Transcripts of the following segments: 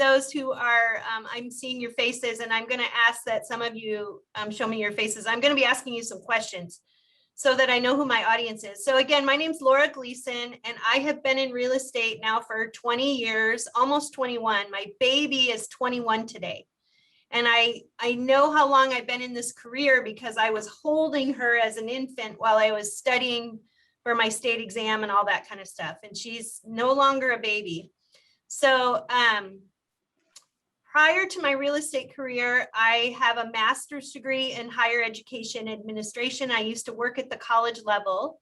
those who are, I'm seeing your faces, and I'm going to ask that some of you show me your faces. I'm going to be asking you some questions so that I know who my audience is. So again, my name's Laura Gleason, and I have been in real estate now for 20 years, almost 21. My baby is 21 today. And I know how long I've been in this career because I was holding her as an infant while I was studying for my state exam and all that kind of stuff. And she's no longer a baby. So prior to my real estate career, I have a master's degree in higher education administration. I used to work at the college level,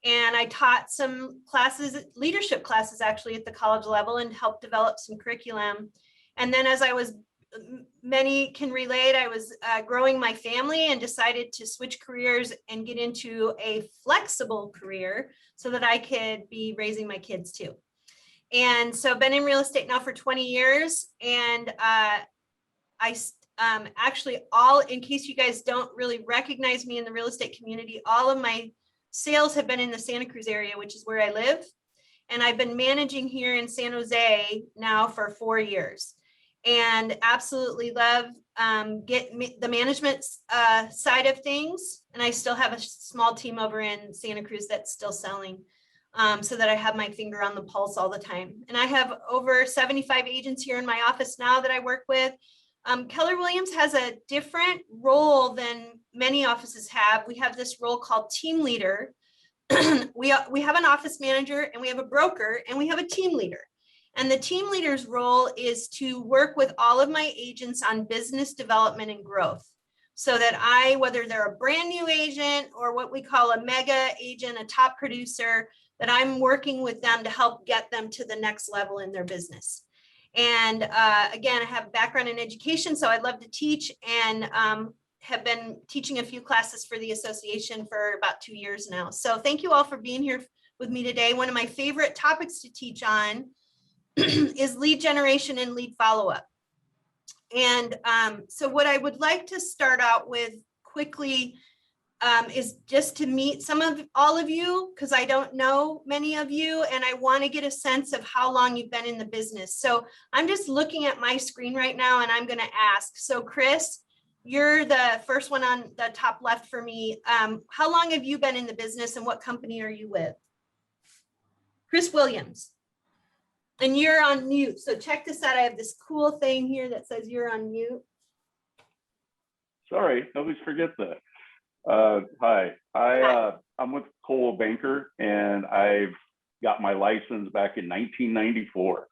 and I taught some classes, leadership classes actually at the college level, and helped develop some curriculum. And then as I was, many can relate, I was growing my family and decided to switch careers and get into a flexible career so that I could be raising my kids too. And so I've been in real estate now for 20 years. And actually in case you guys don't really recognize me in the real estate community, all of my sales have been in the Santa Cruz area, which is where I live. And I've been managing here in San Jose now for 4 years, and absolutely love the management side of things. And I still have a small team over in Santa Cruz that's still selling. So that I have my finger on the pulse all the time. And I have over 75 agents here in my office now that I work with. Keller Williams has a different role than many offices have. We have this role called team leader. We have an office manager, and we have a broker, and we have a team leader. And the team leader's role is to work with all of my agents on business development and growth, so that whether they're a brand new agent or what we call a mega agent, a top producer, that I'm working with them to help get them to the next level in their business. And again, I have a background in education, so I'd love to teach, and have been teaching a few classes for the association for about 2 years now. So thank you all for being here with me today. One of my favorite topics to teach on is lead generation and lead follow-up. And so what I would like to start out with quickly is just to meet all of you, because I don't know many of you, and I want to get a sense of how long you've been in the business. So I'm just looking at my screen right now, and I'm going to ask. So Chris, you're the first one on the top left for me. How long have you been in the business, and what company are you with? Chris Williams. And you're on mute. So check this out. I have this cool thing here that says you're on mute. Sorry, always forget that. Hi, I'm with Coldwell Banker, and I've got my license back in 1994.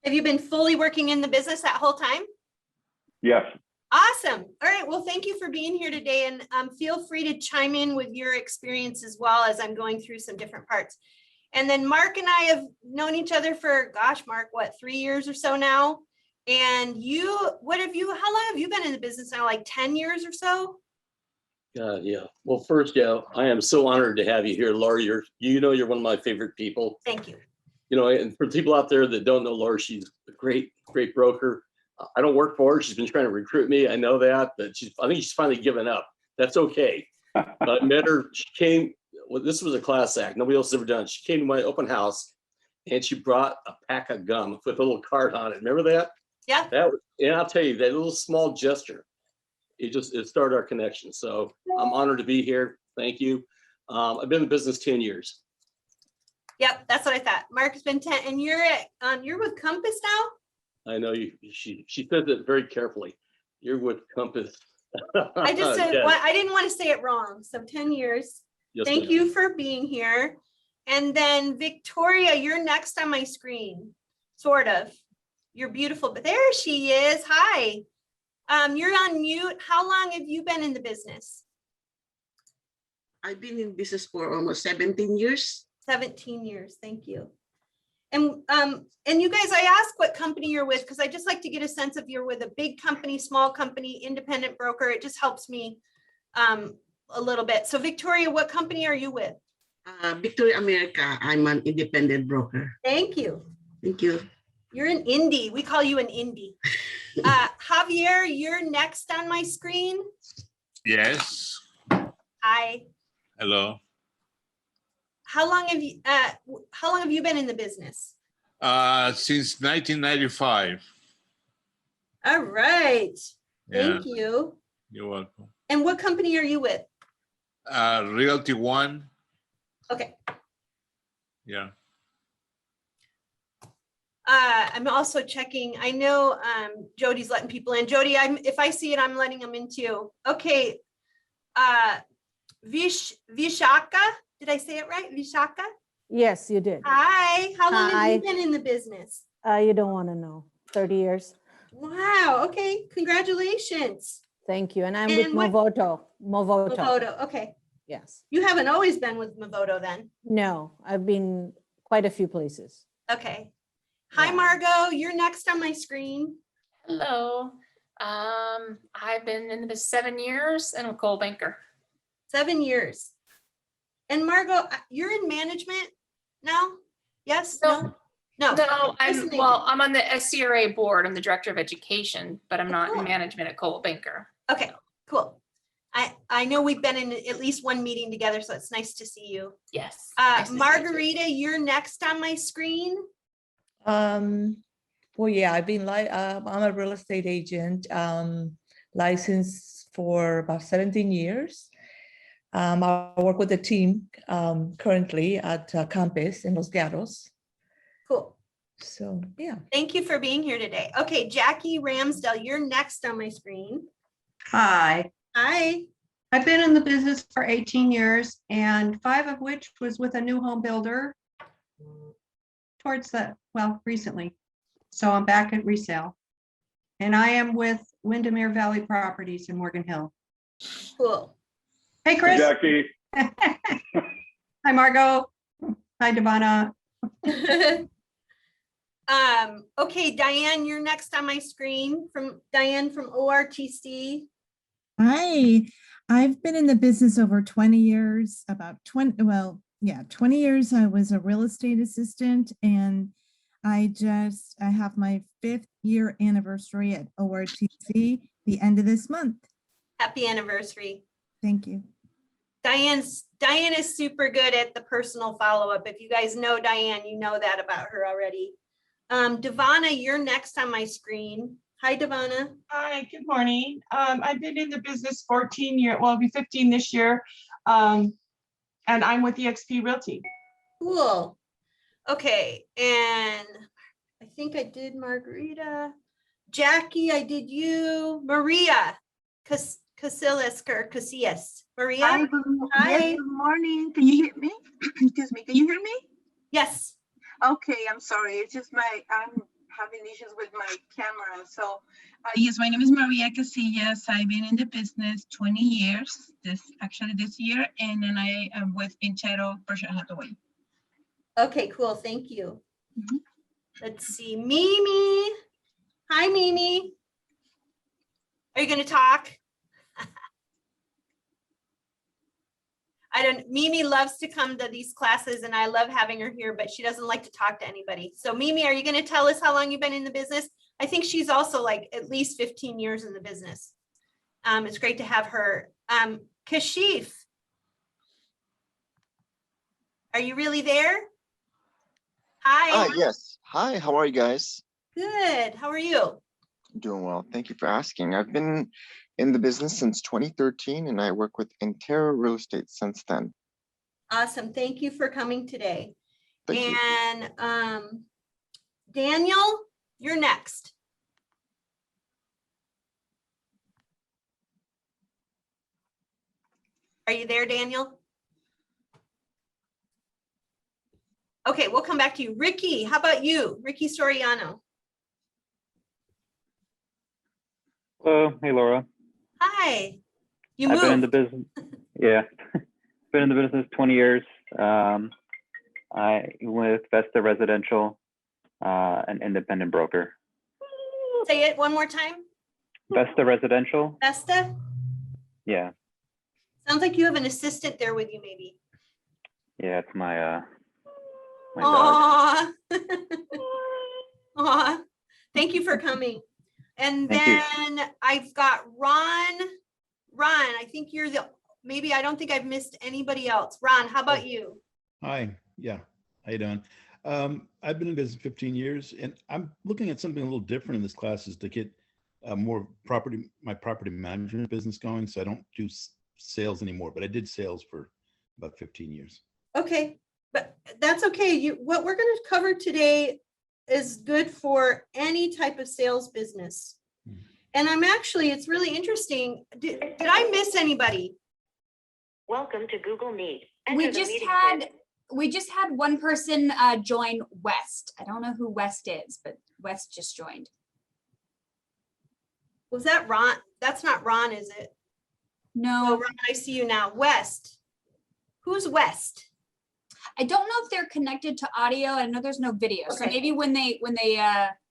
Have you been fully working in the business that whole time? Yes. Awesome. All right. Well, thank you for being here today, and feel free to chime in with your experience as well as I'm going through some different parts. And then Mark and I have known each other for, gosh, Mark, what, 3 years or so now? And how long have you been in the business now? Like 10 years or so? Yeah. Well, first, I am so honored to have you here, Laura. You're one of my favorite people. Thank you. And for people out there that don't know Laura, she's a great broker. I don't work for her. She's been trying to recruit me. I know that, but I think she's finally given up. That's okay. But I met her. She came. Well, this was a class act. Nobody else has ever done it. She came to my open house, and she brought a pack of gum with a little card on it. Remember that? Yeah. And I'll tell you, that little small gesture, it started our connection. So I'm honored to be here. Thank you. I've been in the business 10 years. Yep, that's what I thought. Mark's been 10, and you're with Compass now? I know you. She says it very carefully. You're with Compass. I just said, Yes. I didn't want to say it wrong. So 10 years. Yes, Thank you for being here. And then Victoria, you're next on my screen, sort of. You're beautiful, but there she is. Hi. You're on mute. How long have you been in the business? I've been in business for almost 17 years. 17 years. Thank you. And you guys, I ask what company you're with, because I just like to get a sense if you're with a big company, small company, independent broker. It just helps me a little bit. So Victoria, what company are you with? Victoria America. I'm an independent broker. Thank you. Thank you. You're an indie. We call you an indie. Javier, you're next on my screen. Yes. Hi. Hello. How long have you been in the business? Since 1995. All right. Yeah, Thank you. you're welcome. And what company are you with? Realty One. Okay. Yeah. I'm also checking. I know Jody's letting people in. Jody, if I see it, I'm letting them in too. Okay. Vishaka, did I say it right? Vishaka? Yes, you did. Hi, how long have you Hi. been in the business? You don't want to know. 30 years. Wow, okay, congratulations. Thank you. And I'm with And what- Movoto. Movoto. Movoto, okay. Yes. You haven't always been with Movoto then? No, I've been quite a few places. Okay. Hi, Yeah. Margot, you're next on my screen. Hello. I've been in the business 7 years and I'm a coal banker. 7 years. And Margot, you're in management now? Yes, no? No. No, Listening. I'm on the SCRA board. I'm the director of education, but I'm not cool. in management at Coal Banker. Okay, cool. I know we've been in at least one meeting together, so it's nice to see you. Yes. nice to see you too. Margarita, you're next on my screen. Well, yeah, I've been like, I'm a real estate agent, licensed for about 17 years. I work with a team currently at campus in Los Gatos. Cool. So, yeah. Thank you for being here today. Okay, Jackie Ramsdell, you're next on my screen. Hi, Hi. I've been in the business for 18 years and 5 of which was with a new home builder recently. So I'm back at resale. And I am with Windermere Valley Properties in Morgan Hill. Cool. Hey, Chris. Jackie, Hi, Margot. Hi, Devana. Okay, Diane, you're next on my screen from Diane from ORTC. Hi, I've been in the business over 20 years, about 20, well, yeah, 20 years. I was a real estate assistant and I have my 5th year anniversary at ORTC the end of this month. Happy anniversary. Thank you. Diane is super good at the personal follow-up. If you guys know Diane, you know that about her already. Devana, you're next on my screen. Hi, Devana. Hi, good morning. I've been in the business 14 years, well, it'll be 15 this year. And I'm with eXp Realty. Cool. Okay, and I think I did Margarita. Jackie, I did you. Maria Casillas or Casillas. Maria? Hi, Hi. good morning. Can you hear me? Excuse me, can you hear me? Yes. Okay, I'm sorry. It's just I'm having issues with my camera. So yes, my name is Maria Casillas. I've been in the business 20 years, this year, and then I am with Inchero Berkshire Hathaway. Okay, cool. Thank you. Mhm. Let's see. Mimi. Hi, Mimi. Are you going to talk? Mimi loves to come to these classes and I love having her here, but she doesn't like to talk to anybody. So Mimi, are you going to tell us how long you've been in the business? I think she's also like at least 15 years in the business. It's great to have her. Kashif, are you really there? Hi. Hi, yes. Hi, how are you guys? Good. How are you? Doing well. Thank you for asking. I've been in the business since 2013 and I work with Intero Real Estate since then. Awesome. Thank you for coming today. Thank you. And Daniel, you're next. Are you there, Daniel? Okay, we'll come back to you. Ricky, how about you? Ricky Soriano. Hello, hey Laura. Hi. You I've been in the moved. business. Yeah, been in the business 20 years. I with Vesta Residential, an independent broker. Say it one more time. Vesta Residential. Vesta? Yeah, Sounds like you have an assistant there with you, maybe. yeah, it's my my dog. Aw. Aw. Thank you for coming. And Thank you. then I've got Ron. Ron, I think you're maybe I don't think I've missed anybody else. Ron, how about you? Hi, yeah, how you doing? I've been in business 15 years, and I'm looking at something a little different in this class, is to get more my property management business going. So I don't do sales anymore, but I did sales for about 15 years. Okay, but that's okay. What we're going to cover today is good for any type of sales business. And it's really interesting. Did I miss anybody? Welcome to Google Meet. We Enter the just meeting had pin. we just had one person join West. I don't know who West is, but West just joined. Was that Ron? That's not Ron, is it? No. Oh, Ron, I see you now. West. Who's West? I don't know if they're connected to audio. I know there's no video. So Okay. maybe when they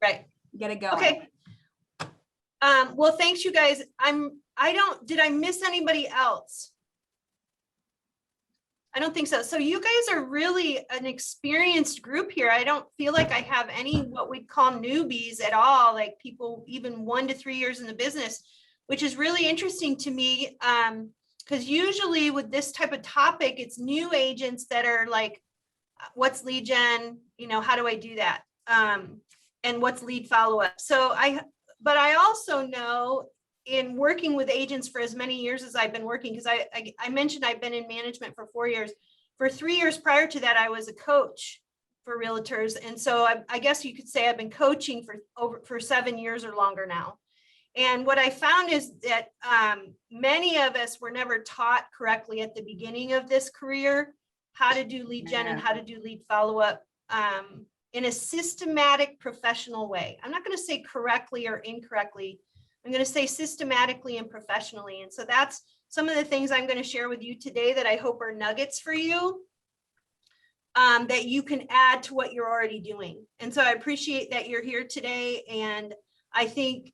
right get it going. Okay. Well, thanks you guys. Did I miss anybody else? I don't think so. So you guys are really an experienced group here. I don't feel like I have any what we'd call newbies at all, like people even 1 to 3 years in the business, which is really interesting to me. Because usually with this type of topic, it's new agents that are like, what's lead gen? How do I do that? And what's lead follow-up? But I also know in working with agents for as many years as I've been working, because I mentioned I've been in management for 4 years. For 3 years prior to that, I was a coach for realtors. And so I guess you could say I've been coaching for 7 years or longer now. And what I found is that many of us were never taught correctly at the beginning of this career, how to do lead gen and how to do lead follow-up in a systematic, professional way. I'm not going to say correctly or incorrectly. I'm going to say systematically and professionally. And so that's some of the things I'm going to share with you today that I hope are nuggets for you that you can add to what you're already doing. And so I appreciate that you're here today. And I think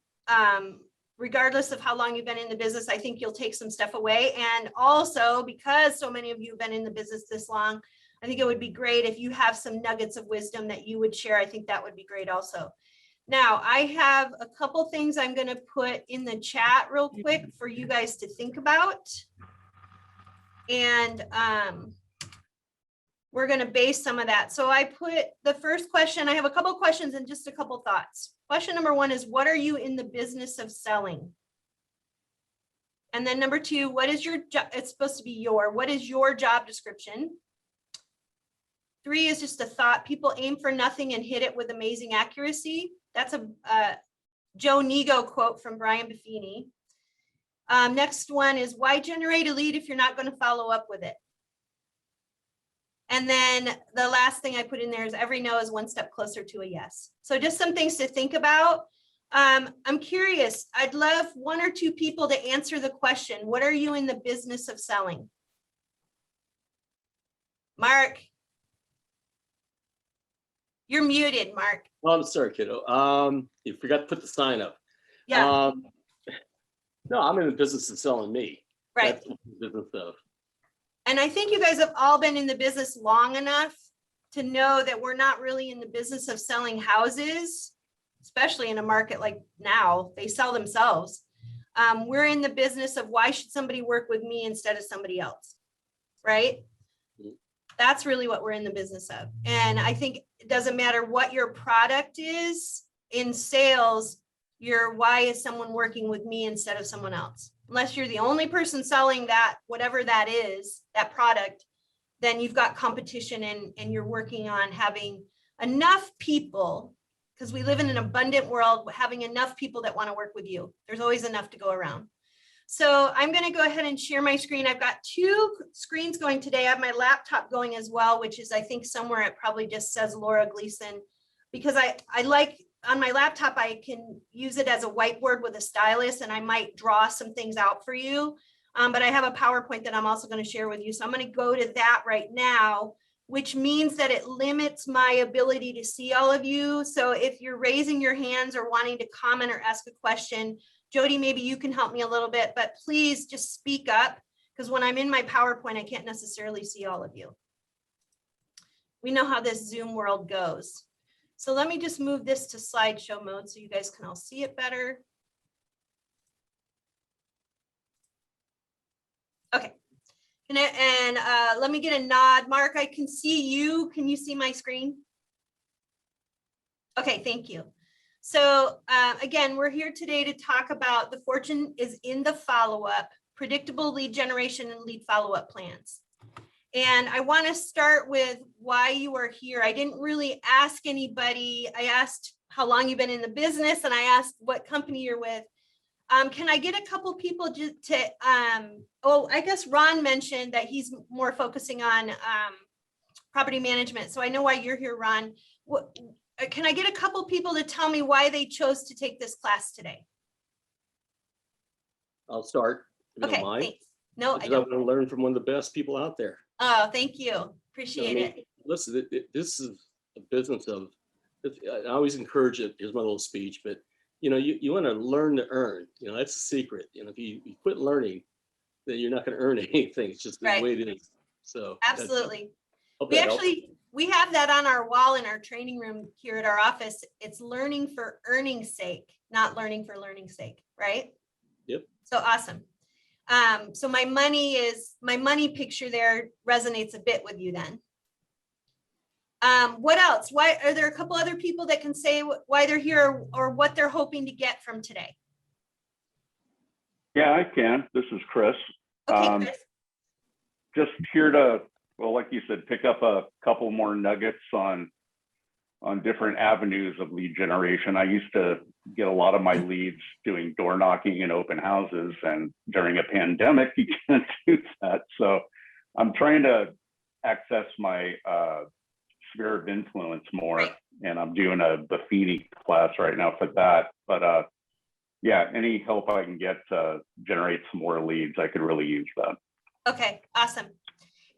regardless of how long you've been in the business, I think you'll take some stuff away. And also, because so many of you have been in the business this long, I think it would be great if you have some nuggets of wisdom that you would share. I think that would be great also. Now, I have a couple things I'm going to put in the chat real quick for you guys to think about. And we're going to base some of that. So I put the first question. I have a couple questions and just a couple thoughts. Question number 1 is, what are you in the business of selling? And then number 2, what is your job? It's supposed to be what is your job description? 3 is just a thought. People aim for nothing and hit it with amazing accuracy. That's a Joe Nigo quote from Brian Buffini. Next one is, why generate a lead if you're not going to follow up with it? And then the last thing I put in there is, every no is one step closer to a yes. So just some things to think about. I'm curious. I'd love 1 or 2 people to answer the question. What are you in the business of selling? Mark. You're muted, Mark. Oh, I'm sorry, kiddo. You forgot to put the sign up. Yeah. No, I'm in the business of selling me. Right. That's what the business of. And I think you guys have all been in the business long enough to know that we're not really in the business of selling houses, especially in a market like now. They sell themselves. We're in the business of, why should somebody work with me instead of somebody else, right? That's really what we're in the business of. And I think it doesn't matter what your product is in sales, your why is someone working with me instead of someone else. Unless you're the only person selling that, whatever that is, that product, then you've got competition and you're working on having enough people, because we live in an abundant world, having enough people that want to work with you. There's always enough to go around. So I'm going to go ahead and share my screen. I've got 2 screens going today. I have my laptop going as well, which is, I think somewhere it probably just says Laura Gleason, because I like, on my laptop, I can use it as a whiteboard with a stylus, and I might draw some things out for you. But I have a PowerPoint that I'm also going to share with you. So I'm going to go to that right now, which means that it limits my ability to see all of you. So if you're raising your hands or wanting to comment or ask a question, Jody, maybe you can help me a little bit, but please just speak up, because when I'm in my PowerPoint, I can't necessarily see all of you. We know how this Zoom world goes. So let me just move this to slideshow mode so you guys can all see it better. Okay. And let me get a nod. Mark, I can see you. Can you see my screen? Okay, thank you. So again, we're here today to talk about the fortune is in the follow-up, predictable lead generation and lead follow-up plans. And I want to start with why you are here. I didn't really ask anybody. I asked how long you've been in the business, and I asked what company you're with. Can I get a couple people just to, I guess Ron mentioned that he's more focusing on property management. So I know why you're here, Ron. Can I get a couple people to tell me why they chose to take this class today? I'll start. If you Okay, don't mind. thanks. No, I Because I don't. want to learn from one of the best people out there. Oh, thank you. You know, Appreciate it. Listen, this is a business of, I always encourage it. Here's my little speech, but you want to learn to earn. That's the secret. If you quit learning, then you're not going to earn anything. It's just the Right. way it is. So Absolutely. hope We that helps. we have that on our wall in our training room here at our office. It's learning for earning's sake, not learning for learning's sake, right? Yep. So awesome. So my money picture there resonates a bit with you then. What else? Why are there a couple other people that can say why they're here or what they're hoping to get from today? Yeah, I can. This is Chris. Okay, Chris. Just here to, well, like you said, pick up a couple more nuggets on different avenues of lead generation. I used to get a lot of my leads doing door knocking and open houses, and during a pandemic, you can't do that. So I'm trying to access my sphere of influence more, and I'm doing a Buffini class right now for that. But yeah, any help I can get to generate some more leads, I could really use that. Okay, awesome.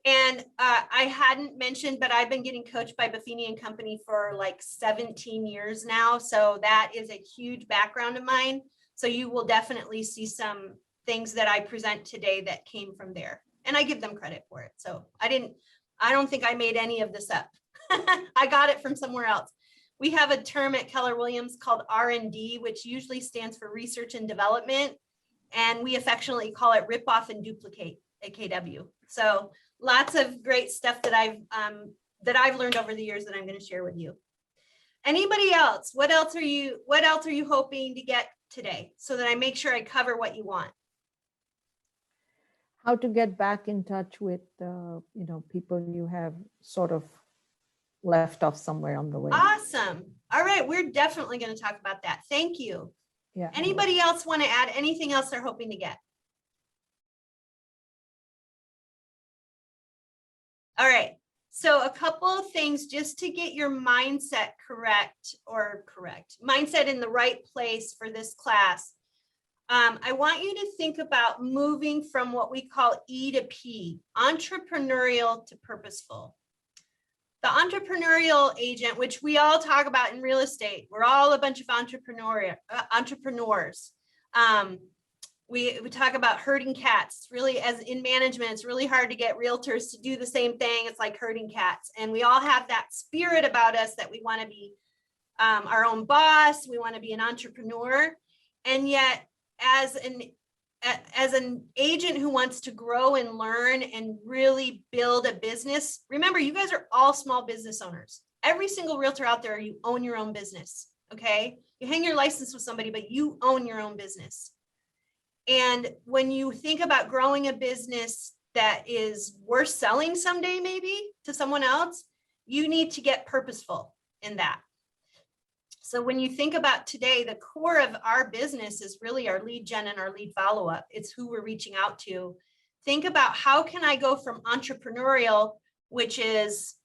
And I hadn't mentioned, but I've been getting coached by Buffini and Company for like 17 years now. So that is a huge background of mine. So you will definitely see some things that I present today that came from there. And I give them credit for it. So I don't think I made any of this up. I got it from somewhere else. We have a term at Keller Williams called R&D, which usually stands for research and development. And we affectionately call it rip off and duplicate at KW. So lots of great stuff that I've learned over the years that I'm going to share with you. Anybody else? What else are you hoping to get today so that I make sure I cover what you want? How to get back in touch with, people you have sort of left off somewhere on the way. Awesome. All right. We're definitely going to talk about that. Thank you. Yeah. Anybody else want to add anything else they're hoping to get? All right. So a couple of things just to get your mindset mindset in the right place for this class. I want you to think about moving from what we call E to P, entrepreneurial to purposeful. The entrepreneurial agent, which we all talk about in real estate, we're all a bunch of entrepreneurs. We talk about herding cats. Really, as in management, it's really hard to get realtors to do the same thing. It's like herding cats. And we all have that spirit about us that we want to be our own boss. We want to be an entrepreneur. And yet, as an agent who wants to grow and learn and really build a business, remember, you guys are all small business owners. Every single realtor out there, you own your own business, okay? You hang your license with somebody, but you own your own business. And when you think about growing a business that is worth selling someday, maybe to someone else, you need to get purposeful in that. So when you think about today, the core of our business is really our lead gen and our lead follow-up. It's who we're reaching out to. Think about how can I go from entrepreneurial, which is,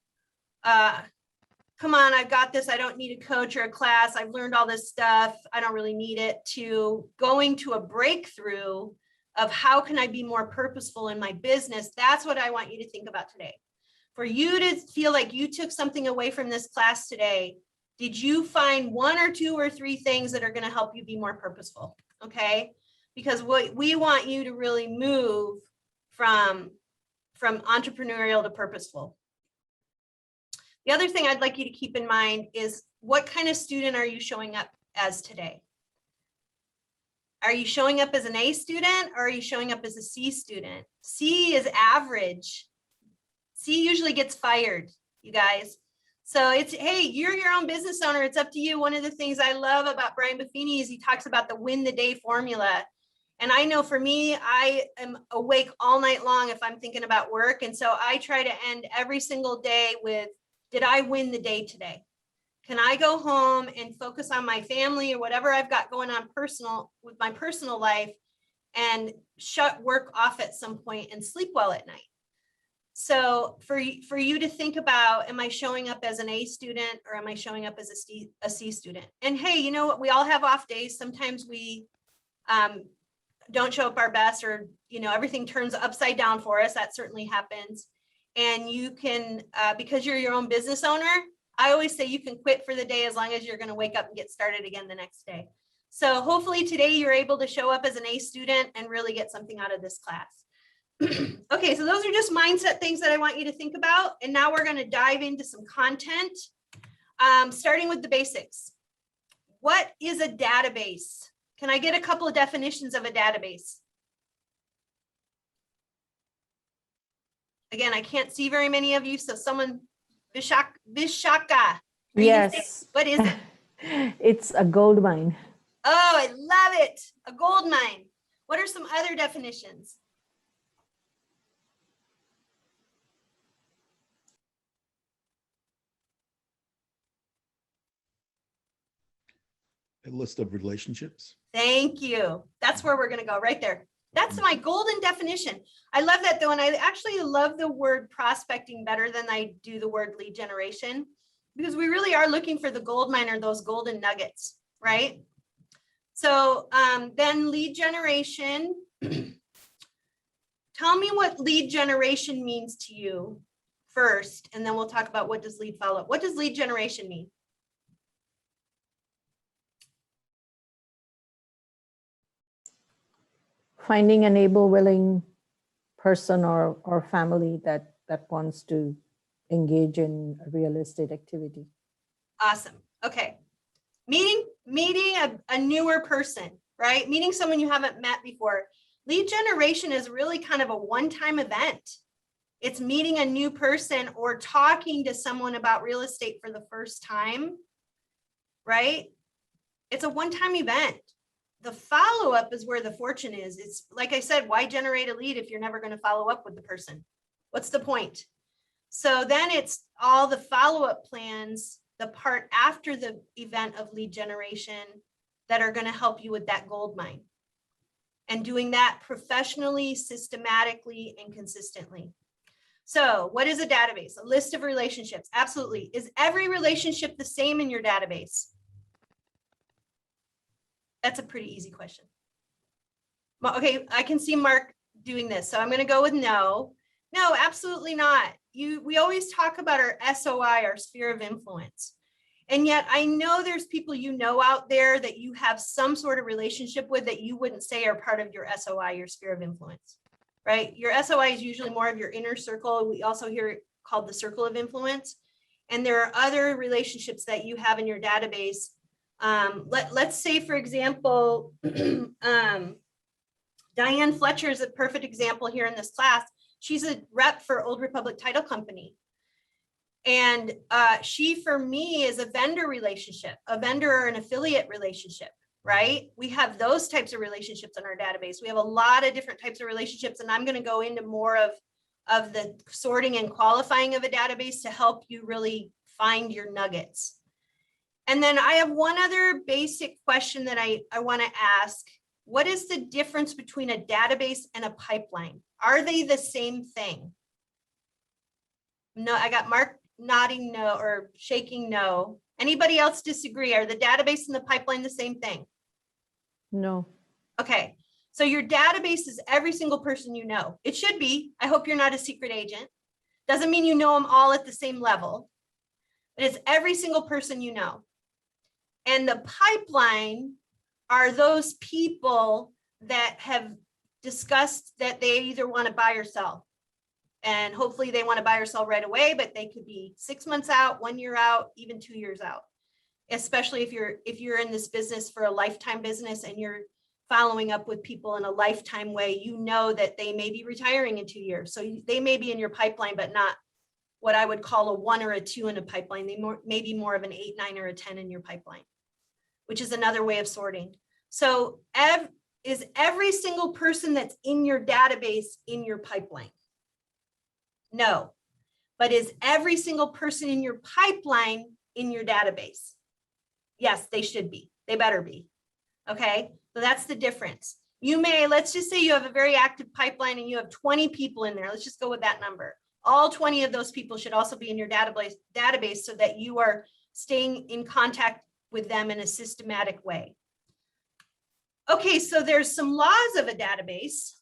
come on, I've got this. I don't need a coach or a class. I've learned all this stuff. I don't really need it, to going to a breakthrough of how can I be more purposeful in my business. That's what I want you to think about today. For you to feel like you took something away from this class today, did you find 1 or 2 or 3 things that are going to help you be more purposeful? Okay. Because what we want you to really move from entrepreneurial to purposeful. The other thing I'd like you to keep in mind is what kind of student are you showing up as today? Are you showing up as an A student or are you showing up as a C student? C is average. C usually gets fired, you guys. So it's, hey, you're your own business owner. It's up to you. One of the things I love about Brian Buffini is he talks about the win the day formula. And I know for me, I am awake all night long if I'm thinking about work. And so I try to end every single day with, did I win the day today? Can I go home and focus on my family or whatever I've got going on with my personal life and shut work off at some point and sleep well at night? So for you to think about, am I showing up as an A student or am I showing up as a C student? And hey, you know what? We all have off days. Sometimes we don't show up our best, or, you know, everything turns upside down for us. That certainly happens. And you can, because you're your own business owner, I always say you can quit for the day as long as you're going to wake up and get started again the next day. So hopefully today you're able to show up as an A student and really get something out of this class. Okay, so those are just mindset things that I want you to think about. And now we're going to dive into some content, starting with the basics. What is a database? Can I get a couple of definitions of a database? Again, I can't see very many of you, so someone, Vishaka. Yes. What is it? It's a gold mine. Oh, I love it. A gold mine. What are some other definitions? A list of relationships. Thank you. That's where we're going to go right there. That's my golden definition. I love that though. And I actually love the word prospecting better than I do the word lead generation, because we really are looking for the gold mine or those golden nuggets, right? So then lead generation. Tell me what lead generation means to you first, and then we'll talk about what does lead follow-up. What does lead generation mean? Finding an able, willing person or family that wants to engage in a real estate activity. Awesome. Okay. Meeting a newer person, right? Meeting someone you haven't met before. Lead generation is really kind of a one-time event. It's meeting a new person or talking to someone about real estate for the first time, right? It's a one-time event. The follow-up is where the fortune is. It's like I said, why generate a lead if you're never going to follow up with the person? What's the point? So then it's all the follow-up plans, the part after the event of lead generation that are going to help you with that gold mine. And doing that professionally, systematically, and consistently. So what is a database? A list of relationships. Absolutely. Is every relationship the same in your database? That's a pretty easy question. Okay, I can see Mark doing this, so I'm going to go with no. No, absolutely not. We always talk about our SOI, our sphere of influence. And yet I know there's people you know out there that you have some sort of relationship with that you wouldn't say are part of your SOI, your sphere of influence, right? Your SOI is usually more of your inner circle. We also hear it called the circle of influence. And there are other relationships that you have in your database. Let's say, for example, Diane Fletcher is a perfect example here in this class. She's a rep for Old Republic Title Company. And she, for me, is a vendor relationship, a vendor or an affiliate relationship, right? We have those types of relationships in our database. We have a lot of different types of relationships, and I'm going to go into more of the sorting and qualifying of a database to help you really find your nuggets. And then I have one other basic question that I want to ask. What is the difference between a database and a pipeline? Are they the same thing? No, I got Mark nodding no or shaking no. Anybody else disagree? Are the database and the pipeline the same thing? No. Okay, so your database is every single person you know. It should be. I hope you're not a secret agent. Doesn't mean you know them all at the same level, but it's every single person you know. And the pipeline are those people that have discussed that they either want to buy or sell. And hopefully they want to buy or sell right away, but they could be 6 months out, 1 year out, even 2 years out. Especially if you're in this business for a lifetime business and you're following up with people in a lifetime way, you know that they may be retiring in 2 years. So they may be in your pipeline, but not what I would call a 1 or a 2 in a pipeline. They may be more of an 8, 9, or a 10 in your pipeline, which is another way of sorting. So is every single person that's in your database in your pipeline? No. But is every single person in your pipeline in your database? Yes, they should be. They better be. Okay, so that's the difference. You may, let's just say you have a very active pipeline and you have 20 people in there. Let's just go with that number. All 20 of those people should also be in your database so that you are staying in contact with them in a systematic way. Okay, so there's some laws of a database.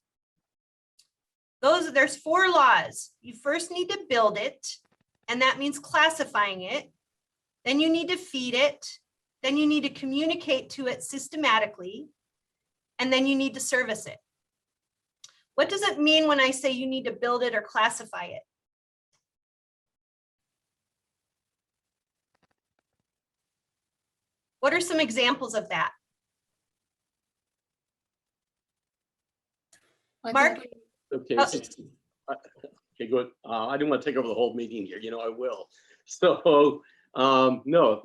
There's 4 laws. You first need to build it, and that means classifying it. Then you need to feed it. Then you need to communicate to it systematically, and then you need to service it. What does it mean when I say you need to build it or classify it? What are some examples of that? Mark? Okay. Okay, good. I didn't want to take over the whole meeting here. You know, I will. So, no,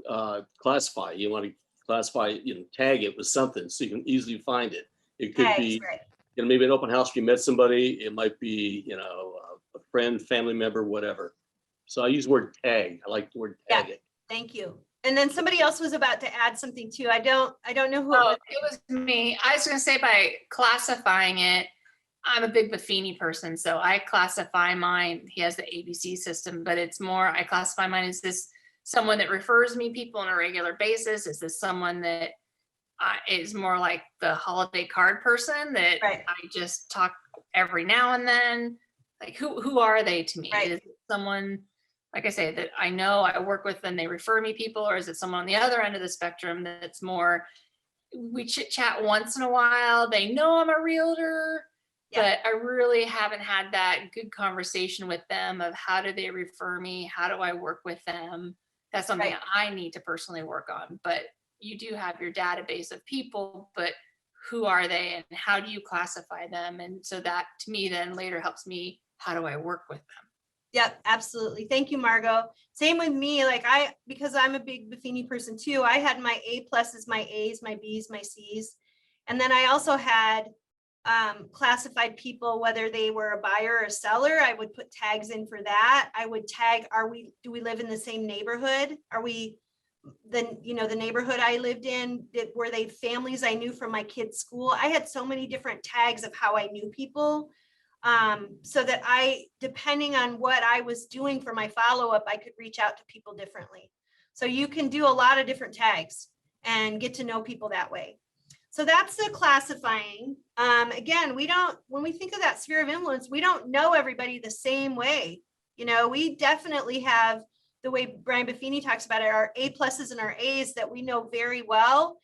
classify. You want to classify, tag it with something so you can easily find it. It could be, right. Maybe an open house, you met somebody. It might be, a friend, family member, whatever. So I use the word tag. I like the word tag it. Thank you. And then somebody else was about to add something too. I don't know who it was. It was me. I was going to say by classifying it, I'm a big Buffini person, so I classify mine. He has the ABC system, but it's more, I classify mine as this someone that refers me people on a regular basis. Is this someone that is more like the holiday card person that I just talk every now and then? Like who are they to me? Is it someone, like I say, that I know I work with and they refer me people, or is it someone on the other end of the spectrum that's more, we chit chat once in a while, they know I'm a realtor, but I really haven't had that good conversation with them of how do they refer me? How do I work with them? That's something I need to personally work on. But you do have your database of people, but who are they and how do you classify them? And so that to me then later helps me, how do I work with them? Yep, absolutely. Thank you, Margot. Same with me. Like because I'm a big Buffini person too, I had my A pluses, my A's, my B's, my C's. And then I also had classified people, whether they were a buyer or a seller. I would put tags in for that. I would tag, do we live in the same neighborhood? Are we the neighborhood I lived in, were they families I knew from my kids' school? I had so many different tags of how I knew people, so that depending on what I was doing for my follow-up, I could reach out to people differently. So you can do a lot of different tags and get to know people that way. So that's the classifying. Again, when we think of that sphere of influence, we don't know everybody the same way. We definitely have, the way Brian Buffini talks about it, our A pluses and our A's that we know very well,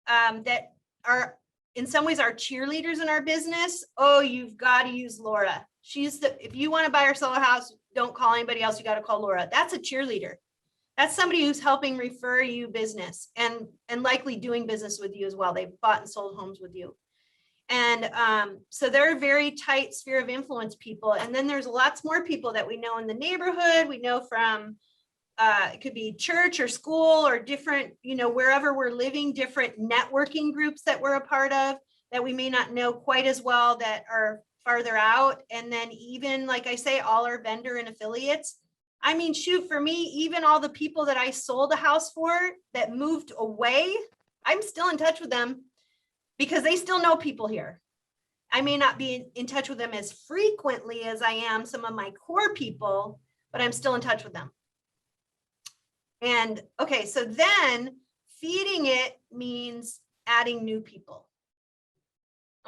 that are in some ways our cheerleaders in our business. Oh, you've got to use Laura. If you want to buy or sell a house, don't call anybody else. You got to call Laura. That's a cheerleader. That's somebody who's helping refer you business and likely doing business with you as well. They've bought and sold homes with you. And so they're a very tight sphere of influence people. And then there's lots more people that we know in the neighborhood. We know from, it could be church or school or different, wherever we're living, different networking groups that we're a part of that we may not know quite as well that are farther out. And then even, like I say, all our vendor and affiliates. I mean, shoot, for me, even all the people that I sold a house for that moved away, I'm still in touch with them because they still know people here. I may not be in touch with them as frequently as I am some of my core people, but I'm still in touch with them. And okay, so then feeding it means adding new people.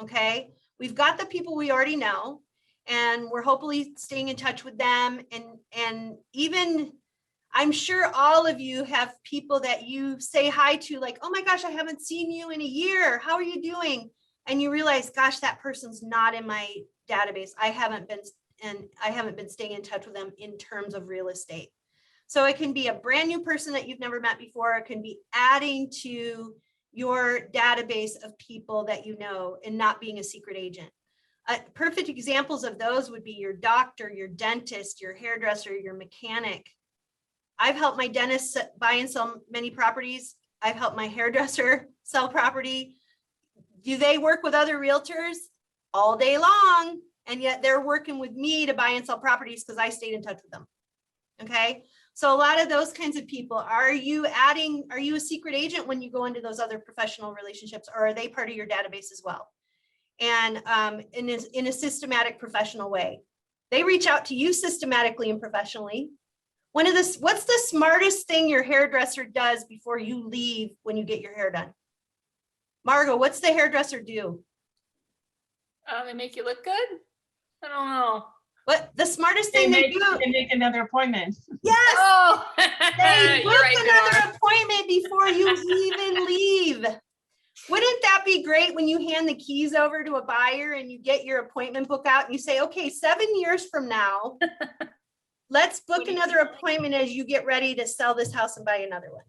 Okay, we've got the people we already know, and we're hopefully staying in touch with them. And even, I'm sure all of you have people that you say hi to, like, oh my gosh, I haven't seen you in a year. How are you doing? And you realize, gosh, that person's not in my database. I haven't been staying in touch with them in terms of real estate. So it can be a brand new person that you've never met before. It can be adding to your database of people that you know and not being a secret agent. Perfect examples of those would be your doctor, your dentist, your hairdresser, your mechanic. I've helped my dentist buy and sell many properties. I've helped my hairdresser sell property. Do they work with other realtors? All day long. And yet they're working with me to buy and sell properties because I stayed in touch with them. Okay. So a lot of those kinds of people, are you a secret agent when you go into those other professional relationships, or are they part of your database as well? And in a systematic professional way. They reach out to you systematically and professionally. What's the smartest thing your hairdresser does before you leave when you get your hair done? Margot, what's the hairdresser do? They make you look good? I don't know. What the smartest thing they do? They make another appointment. Yes. Oh, They you're book right, another appointment before you even leave. Wouldn't that be great when you hand the keys over to a buyer and you get your appointment book out and you say, okay, 7 years from now, let's book another appointment as you get ready to sell this house and buy another one,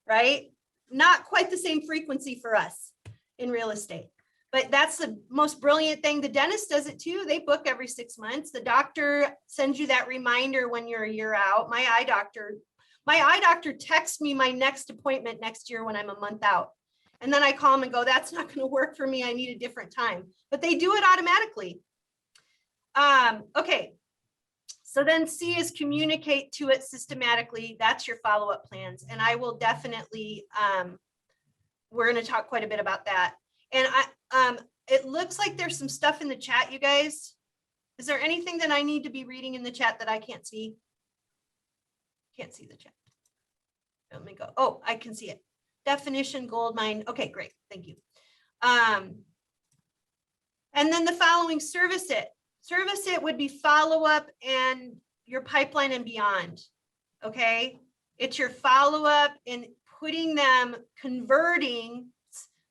right? Not quite the same frequency for us in real estate, but that's the most brilliant thing. The dentist does it too. They book every 6 months. The doctor sends you that reminder when you're a year out. My eye doctor texts me my next appointment next year when I'm a month out. And then I call them and go, that's not going to work for me. I need a different time, but they do it automatically. Okay. So then C is communicate to it systematically. That's your follow-up plans. And I will definitely, we're going to talk quite a bit about that. And it looks like there's some stuff in the chat, you guys. Is there anything that I need to be reading in the chat that I can't see? Can't see the chat. Let me go. Oh, I can see it. Definition, gold mine. Okay, great. Thank you. And then the following, service it. Service it would be follow-up and your pipeline and beyond. Okay. It's your follow-up and putting them, converting,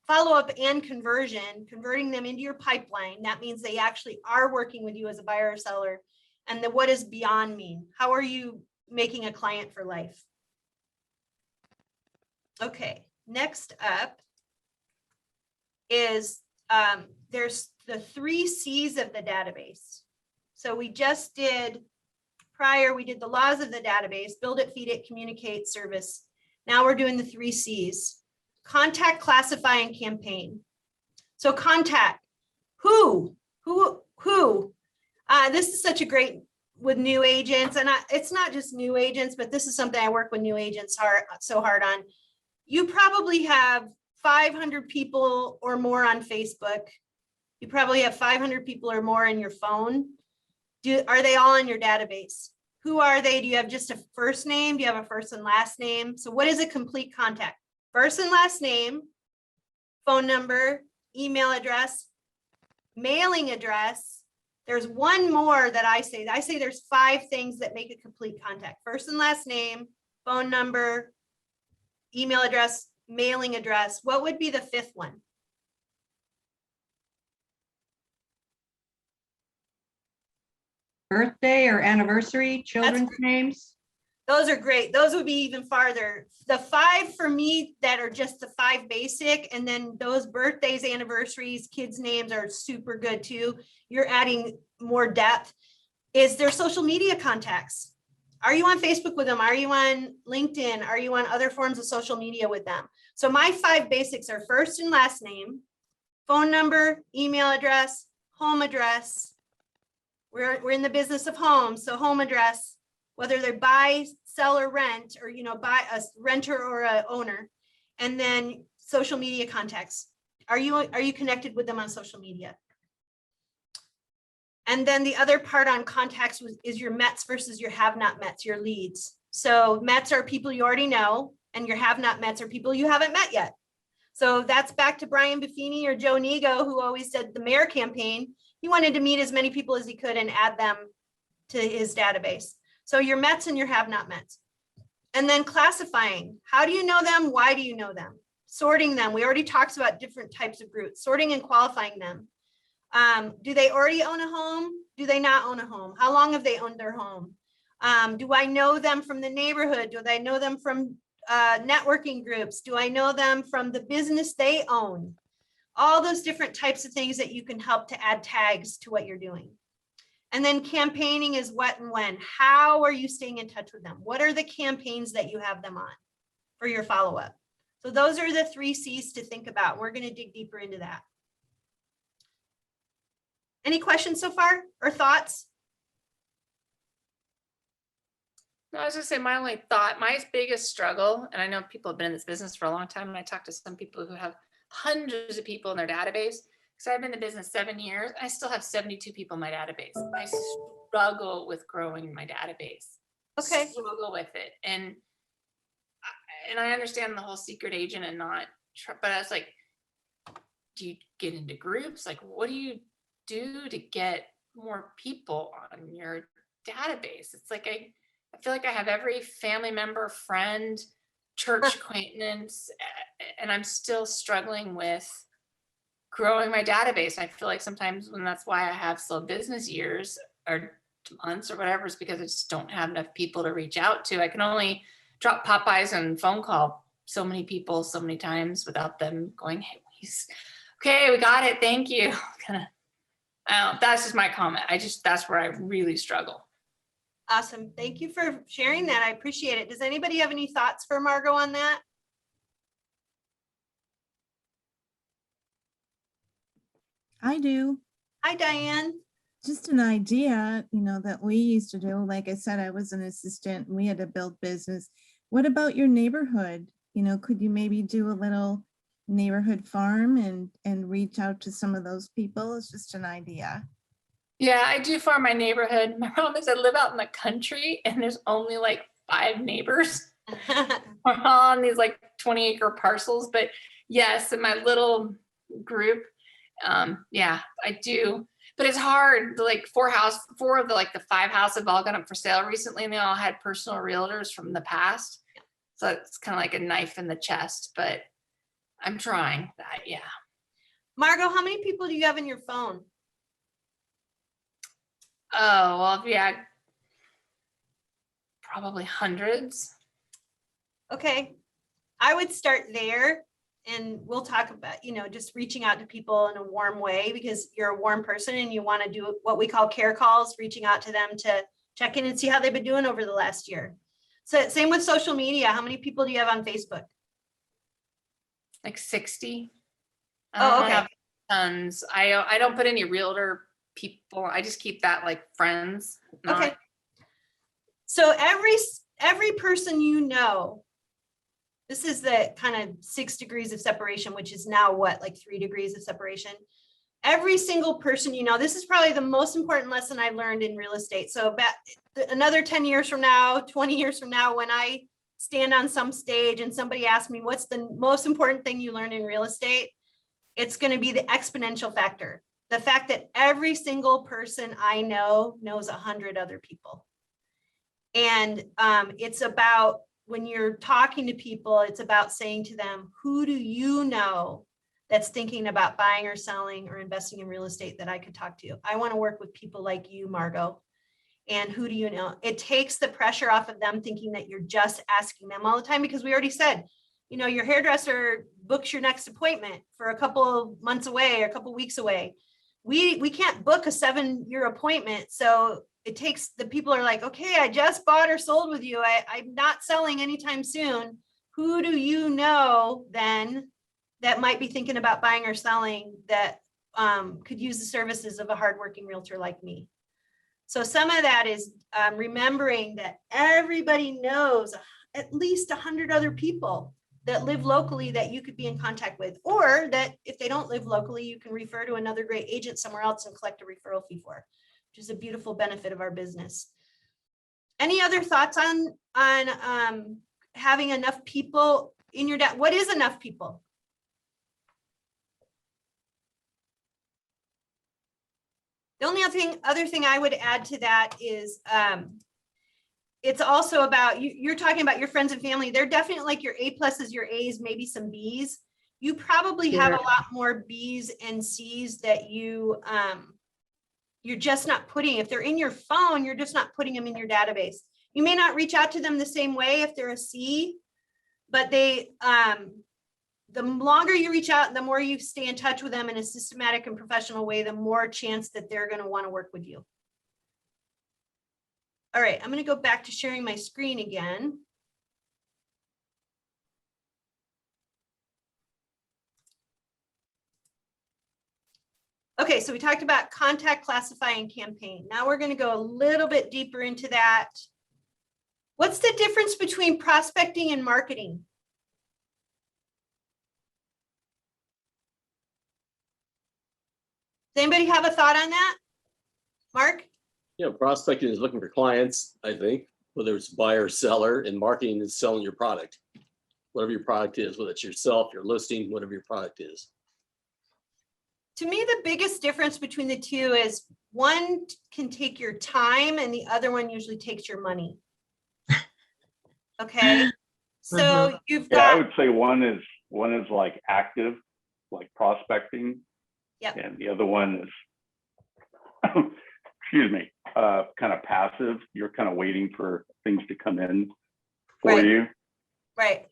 follow-up and converting them into your pipeline. That means they actually are working with you as a buyer or seller. And then what does beyond mean? How are you making a client for life? Okay, next up is there's the 3 C's of the database. So we just did we did the laws of the database: build it, feed it, communicate, service. Now we're doing the 3 C's: contact, classify, and campaign. So contact, who? This is such a great with new agents, and it's not just new agents, but this is something I work with new agents so hard on. You probably have 500 people or more on Facebook. You probably have 500 people or more in your phone. Are they all in your database? Who are they? Do you have just a first name? Do you have a first and last name? So what is a complete contact? First and last name, phone number, email address, mailing address. There's one more that I say. I say there's 5 things that make a complete contact: first and last name, phone number, email address, mailing address. What would be the 5th one? Birthday or anniversary, children's names. Those are great. Those would be even farther. The 5 for me that are just the 5 basic, and then those birthdays, anniversaries, kids' names are super good too. You're adding more depth. Is their social media contacts? Are you on Facebook with them? Are you on LinkedIn? Are you on other forms of social media with them? So my 5 basics are first and last name, phone number, email address, home address. We're in the business of homes, so home address, whether they buy, sell, or rent, or buy a renter or a owner, and then social media contacts. Are you connected with them on social media? And then the other part on contacts is your METs versus your have not METs, your leads. So METs are people you already know, and your have not METs are people you haven't met yet. So that's back to Brian Buffini or Joe Nigo, who always said the mayor campaign. He wanted to meet as many people as he could and add them to his database. So your METs and your have not METs. And then classifying. How do you know them? Why do you know them? Sorting them. We already talked about different types of groups. Sorting and qualifying them. Do they already own a home? Do they not own a home? How long have they owned their home? Do I know them from the neighborhood? Do I know them from networking groups? Do I know them from the business they own? all those different types of things that you can help to add tags to what you're doing. And then campaigning is what and when. How are you staying in touch with them? What are the campaigns that you have them on for your follow-up? So those are the 3 C's to think about. We're going to dig deeper into that. Any questions so far or thoughts? No, I was gonna say my only thought, my biggest struggle, and I know people have been in this business for a long time, and I talk to some people who have hundreds of people in their database. So I've been in the business 7 years. I still have 72 people in my database. I struggle with growing my database. Okay. Struggle with it. And I understand the whole secret agent and not, but I was like, do you get into groups? Like, what do you do to get more people on your database? It's like, I feel like I have every family member, friend, church acquaintance, and I'm still struggling with growing my database. I feel like sometimes when that's why I have slow business years or months or whatever, is because I just don't have enough people to reach out to. I can only drop Popeyes and phone call so many people so many times without them going, hey, okay, we got it. Thank you. Kind of, that's just my comment. That's where I really struggle. Awesome. Thank you for sharing that. I appreciate it. Does anybody have any thoughts for Margot on that? I do. Hi, Diane. Just an idea, that we used to do. Like I said, I was an assistant and we had to build business. What about your neighborhood? Could you maybe do a little neighborhood farm and reach out to some of those people? It's just an idea. Yeah, I do farm my neighborhood. My problem is I live out in the country and there's only like 5 neighbors. We're all on these like 20-acre parcels. But yes, in my little group, yeah, I do. But it's hard. Like 4 of the 5 houses have all gone up for sale recently, and they all had personal realtors from the past. So it's kind of like a knife in the chest, but I'm trying that. Yeah. Margot, how many people do you have in your phone? Oh, well, yeah, probably hundreds. Okay. I would start there, and we'll talk about, just reaching out to people in a warm way, because you're a warm person and you want to do what we call care calls, reaching out to them to check in and see how they've been doing over the last year. So same with social media. How many people do you have on Facebook? Like 60. Oh, okay. I have tons. I don't put any realtor people. I just keep that like friends. Okay. So every person this is the kind of 6 degrees of separation, which is now what, like 3 degrees of separation. Every single person, this is probably the most important lesson I learned in real estate. So about another 10 years from now, 20 years from now, when I stand on some stage and somebody asks me, what's the most important thing you learned in real estate? It's going to be the exponential factor. The fact that every single person I know knows 100 other people. And it's about, when you're talking to people, it's about saying to them, who do you know that's thinking about buying or selling or investing in real estate that I could talk to? I want to work with people like you, Margot. And who do you know? It takes the pressure off of them thinking that you're just asking them all the time, because we already said, your hairdresser books your next appointment for a couple of months away or a couple of weeks away. We can't book a 7-year appointment. So it takes, the people are like, okay, I just bought or sold with you. I'm not selling anytime soon. Who do you know then that might be thinking about buying or selling that could use the services of a hardworking realtor like me? So some of that is remembering that everybody knows at least 100 other people that live locally that you could be in contact with, or that if they don't live locally, you can refer to another great agent somewhere else and collect a referral fee for, which is a beautiful benefit of our business. Any other thoughts on having enough people in your what is enough people? The only other thing I would add to that is it's also about, you're talking about your friends and family. They're definitely like your A pluses, your A's, maybe some B's. You probably have a lot more B's and C's that you're just not putting. If they're in your phone, you're just not putting them in your database. You may not reach out to them the same way if they're a C, but the longer you reach out, the more you stay in touch with them in a systematic and professional way, the more chance that they're going to want to work with you. All right, I'm going to go back to sharing my screen again. Okay, so we talked about contact, classify, and campaign. Now we're going to go a little bit deeper into that. What's the difference between prospecting and marketing? Does anybody have a thought on that? Mark? Yeah, prospecting is looking for clients, I think, whether it's buyer or seller, and marketing is selling your product. Whatever your product is, whether it's yourself, your listing, whatever your product is. To me, the biggest difference between the two is one can take your time and the other one usually takes your money. Okay, so you've Yeah, I got, would say one is like active, like prospecting. Yep. And the other one is, excuse me, kind of passive. You're kind of waiting for things to come in for Right. you. right.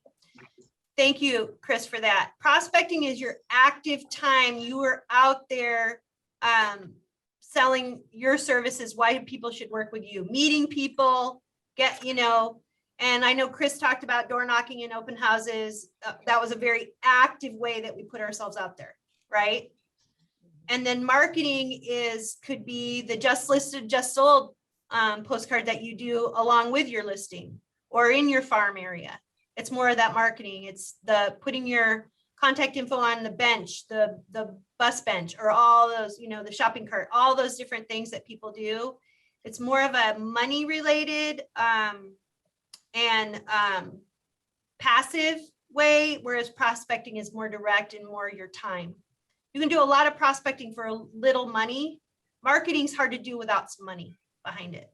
Thank you, Chris, for that. Prospecting is your active time. You are out there selling your services, why people should work with you, meeting people, and I know Chris talked about door knocking and open houses. That was a very active way that we put ourselves out there, right? And then marketing could be the just listed, just sold postcard that you do along with your listing or in your farm area. It's more of that marketing. It's the putting your contact info on the bench, the bus bench, or all those, the shopping cart, all those different things that people do. It's more of a money related and passive way, whereas prospecting is more direct and more your time. You can do a lot of prospecting for a little money. Marketing's hard to do without some money behind it.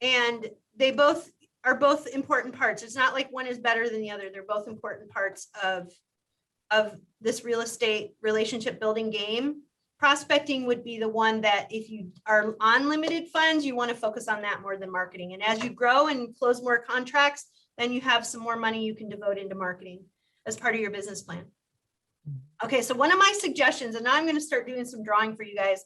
And they both are important parts. It's not like one is better than the other. They're both important parts of this real estate relationship building game. Prospecting would be the one that if you are on limited funds, you want to focus on that more than marketing. And as you grow and close more contracts, then you have some more money you can devote into marketing as part of your business plan. Okay, so one of my suggestions, and now I'm going to start doing some drawing for you guys.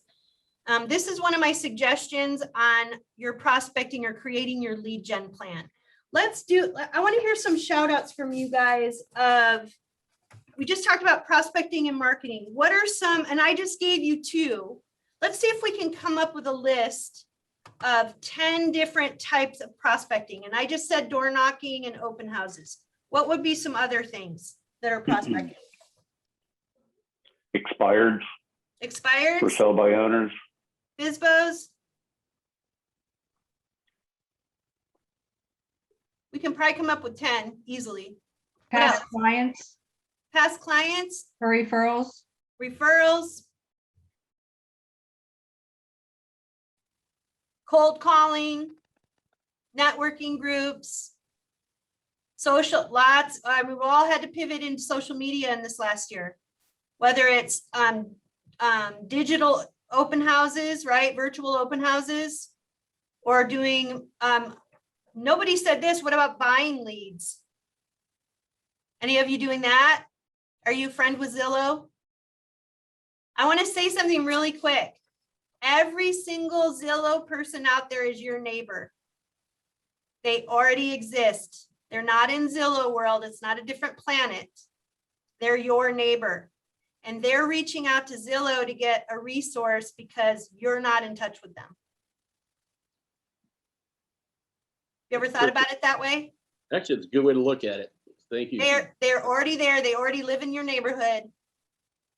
This is one of my suggestions on your prospecting or creating your lead gen plan. I want to hear some shout outs from you guys we just talked about prospecting and marketing. What are some, and I just gave you 2. Let's see if we can come up with a list of 10 different types of prospecting. And I just said door knocking and open houses. What would be some other things that are prospecting? Expireds. For sale by owners. FSBOs. We can probably come up with 10 easily. Past clients, Past clients, for referrals, referrals, cold calling, networking groups, social, lots. We've all had to pivot into social media in this last year, whether it's digital open houses, right? Virtual open houses, or doing, nobody said this, what about buying leads? Any of you doing that? Are you a friend with Zillow? I want to say something really quick. Every single Zillow person out there is your neighbor. They already exist. They're not in Zillow world. It's not a different planet. They're your neighbor. And they're reaching out to Zillow to get a resource because you're not in touch with them. You ever thought about it that way? Actually, it's a good way to look at it. Thank you. They're already there. They already live in your neighborhood.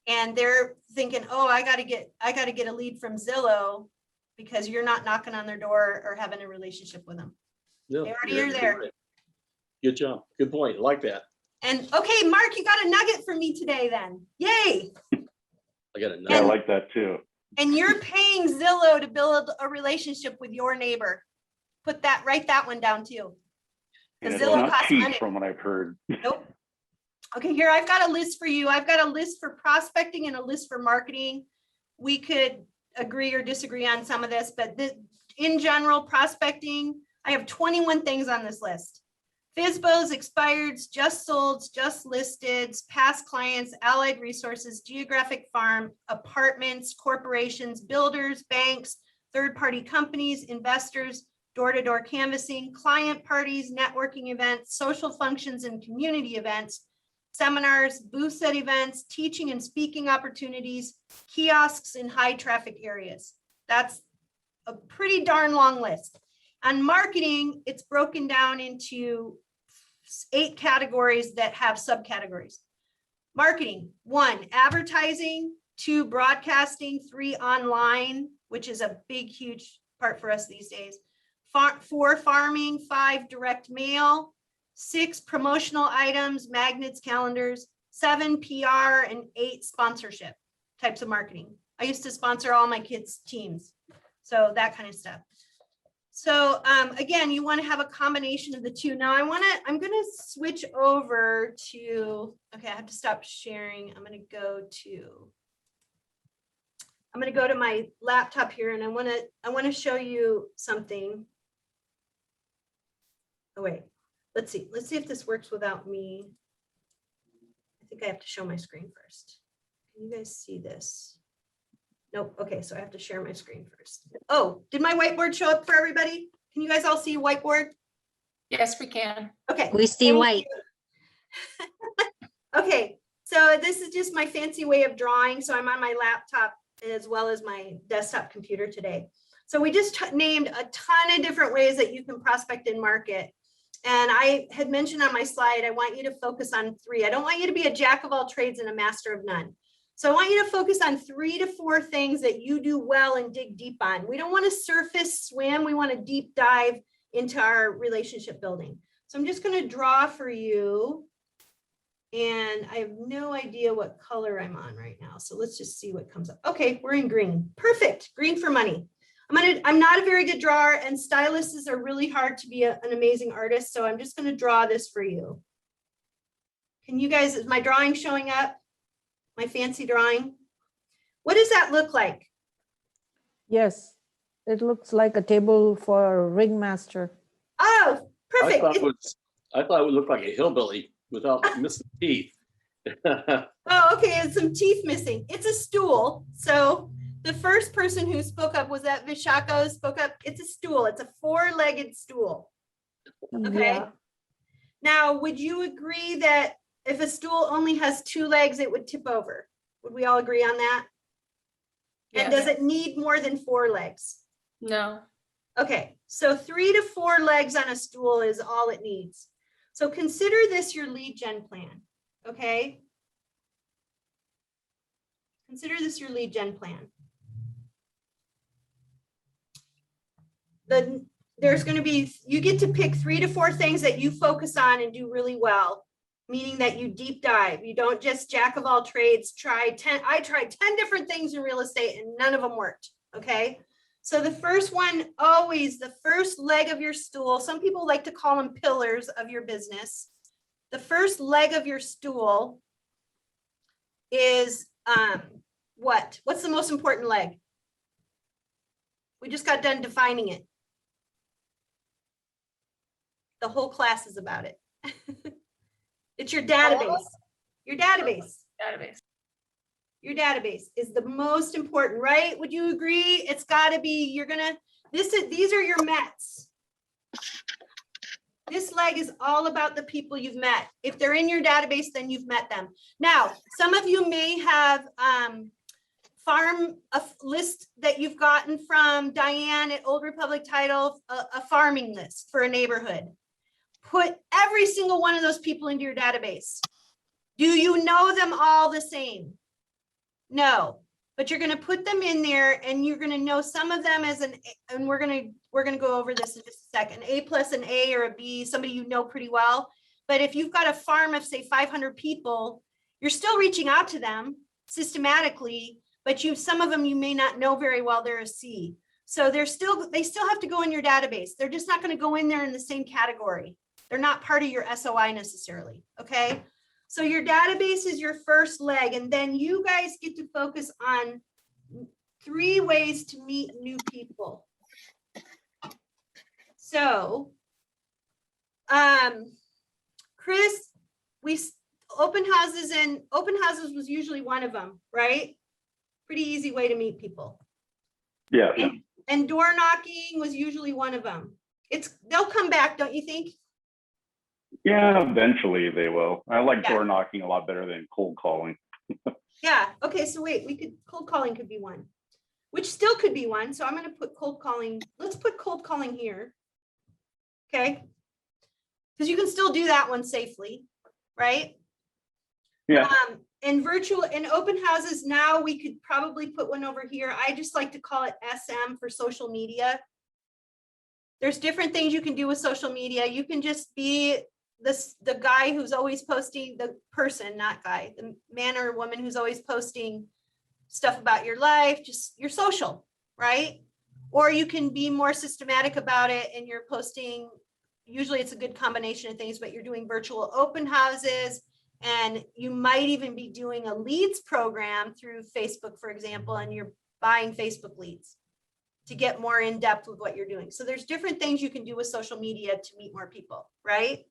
And they're thinking, oh, I gotta get a lead from Zillow because you're not knocking on their door or having a relationship with them. No, They already you're are there. right. Good job. Good point. I like that. And okay, Mark, you got a nugget for me today then. Yay. I got a Yeah, I like that too. And you're paying Zillow to build a relationship with your neighbor. Write that one down too. And it's Zillow not costs cheap money. from what I've heard. Nope. Okay, here, I've got a list for you. I've got a list for prospecting and a list for marketing. We could agree or disagree on some of this, but in general, prospecting, I have 21 things on this list. FISBOs, expireds, just solds, just listeds, past clients, allied resources, geographic farm, apartments, corporations, builders, banks, third-party companies, investors, door-to-door canvassing, client parties, networking events, social functions and community events, seminars, booths at events, teaching and speaking opportunities, kiosks in high traffic areas. That's a pretty darn long list. On marketing, it's broken down into 8 categories that have subcategories. Marketing, 1, advertising, 2, broadcasting, 3, online, which is a big, huge part for us these days. 4, farming, 5, direct mail, 6, promotional items, magnets, calendars, 7, PR, and 8, sponsorship types of marketing. I used to sponsor all my kids' teams, so that kind of stuff. So again, you want to have a combination of the two. Now I'm going to switch over to, okay, I have to stop sharing. I'm going to go to my laptop here, and I want to show you something. Oh, wait, let's see if this works without me. I think I have to show my screen first. Can you guys see this? Nope. Okay, so I have to share my screen first. Oh, did my whiteboard show up for everybody? Can you guys all see whiteboard? Yes, we can. Okay. We see thank white. you. Okay, so this is just my fancy way of drawing. So I'm on my laptop as well as my desktop computer today. So we just named a ton of different ways that you can prospect and market. And I had mentioned on my slide, I want you to focus on 3. I don't want you to be a jack of all trades and a master of none. So I want you to focus on 3 to 4 things that you do well and dig deep on. We don't want to surface swim. We want to deep dive into our relationship building. So I'm just going to draw for you. And I have no idea what color I'm on right now. So let's just see what comes up. Okay, we're in green. Perfect. Green for money. I'm not a very good drawer, and stylists are really hard to be an amazing artist. So I'm just going to draw this for you. Can you guys, is my drawing showing up? My fancy drawing? What does that look like? Yes, it looks like a table for a ringmaster. Oh, perfect. I thought it would look like a hillbilly without missing teeth. Oh, okay, and some teeth missing. It's a stool. So the first person who spoke up was that Vishaka spoke up. It's a stool. It's a 4-legged stool. Okay. Yeah. Now, would you agree that if a stool only has 2 legs, it would tip over? Would we all agree on that? And Yes. does it need more than 4 legs? No. Okay, so 3 to 4 legs on a stool is all it needs. So consider this your lead gen plan, okay? Consider this your lead gen plan. There's going to be, you get to pick 3 to 4 things that you focus on and do really well, meaning that you deep dive. You don't just jack of all trades, I tried 10 different things in real estate and none of them worked, okay? So the first one, always the first leg of your stool, some people like to call them pillars of your business. The first leg of your stool is what? What's the most important leg? We just got done defining it. The whole class is about it. It's your database. Your database. Your database is the most important, right? Would you agree? It's got to be, these are your Mets. This leg is all about the people you've met. If they're in your database, then you've met them. Now, some of you may have a list that you've gotten from Diane at Old Republic Title, a farming list for a neighborhood. Put every single one of those people into your database. Do you know them all the same? No, but you're going to put them in there and you're going to know some of them as and we're going to go over this in just a second. A plus an A or a B, somebody you know pretty well. But if you've got a farm of say 500 people, you're still reaching out to them systematically, but some of them you may not know very well. They're a C. So they still have to go in your database. They're just not going to go in there in the same category. They're not part of your SOI necessarily. Okay. So your database is your first leg, and then you guys get to focus on 3 ways to meet new people. So Chris, open houses was usually one of them, right? Pretty easy way to meet people. Yeah. And door knocking was usually one of them. They'll come back, don't you think? Yeah, eventually they will. I like Yeah. door knocking a lot better than cold calling. Yeah, okay, so wait, cold calling could be one, which still could be one. So I'm gonna put cold calling, let's put cold calling here. Okay. Because you can still do that one safely, right? Yeah. And open houses, now we could probably put one over here. I just like to call it SM for social media. There's different things you can do with social media. You can just be the guy who's always posting, the person, not guy, the man or woman who's always posting stuff about your life, just your social, right? Or you can be more systematic about it and you're posting, usually it's a good combination of things, but you're doing virtual open houses, and you might even be doing a leads program through Facebook, for example, and you're buying Facebook leads to get more in depth with what you're doing. So there's different things you can do with social media to meet more people, right?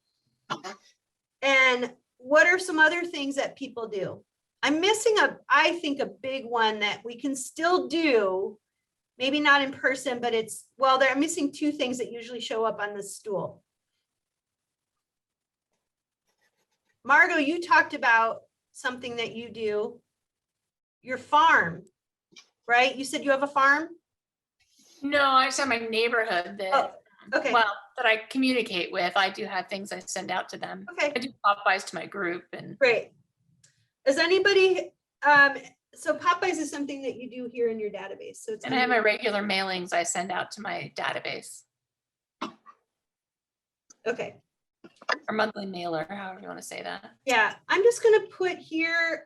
And what are some other things that people do? I'm missing I think a big one that we can still do, maybe not in person, but I'm missing two things that usually show up on this stool. Margot, you talked about something that you do, your farm, right? You said you have a farm? No, I just have my neighborhood that, okay. well, that I communicate with. I do have things I send out to them. Okay. I do Popeyes to my group and. Great. Is anybody, so Popeyes is something that you do here in your database. So it's. And I have my regular mailings I send out to my database. Okay. Or monthly mailer, however you want to say that. Yeah, I'm just gonna put here,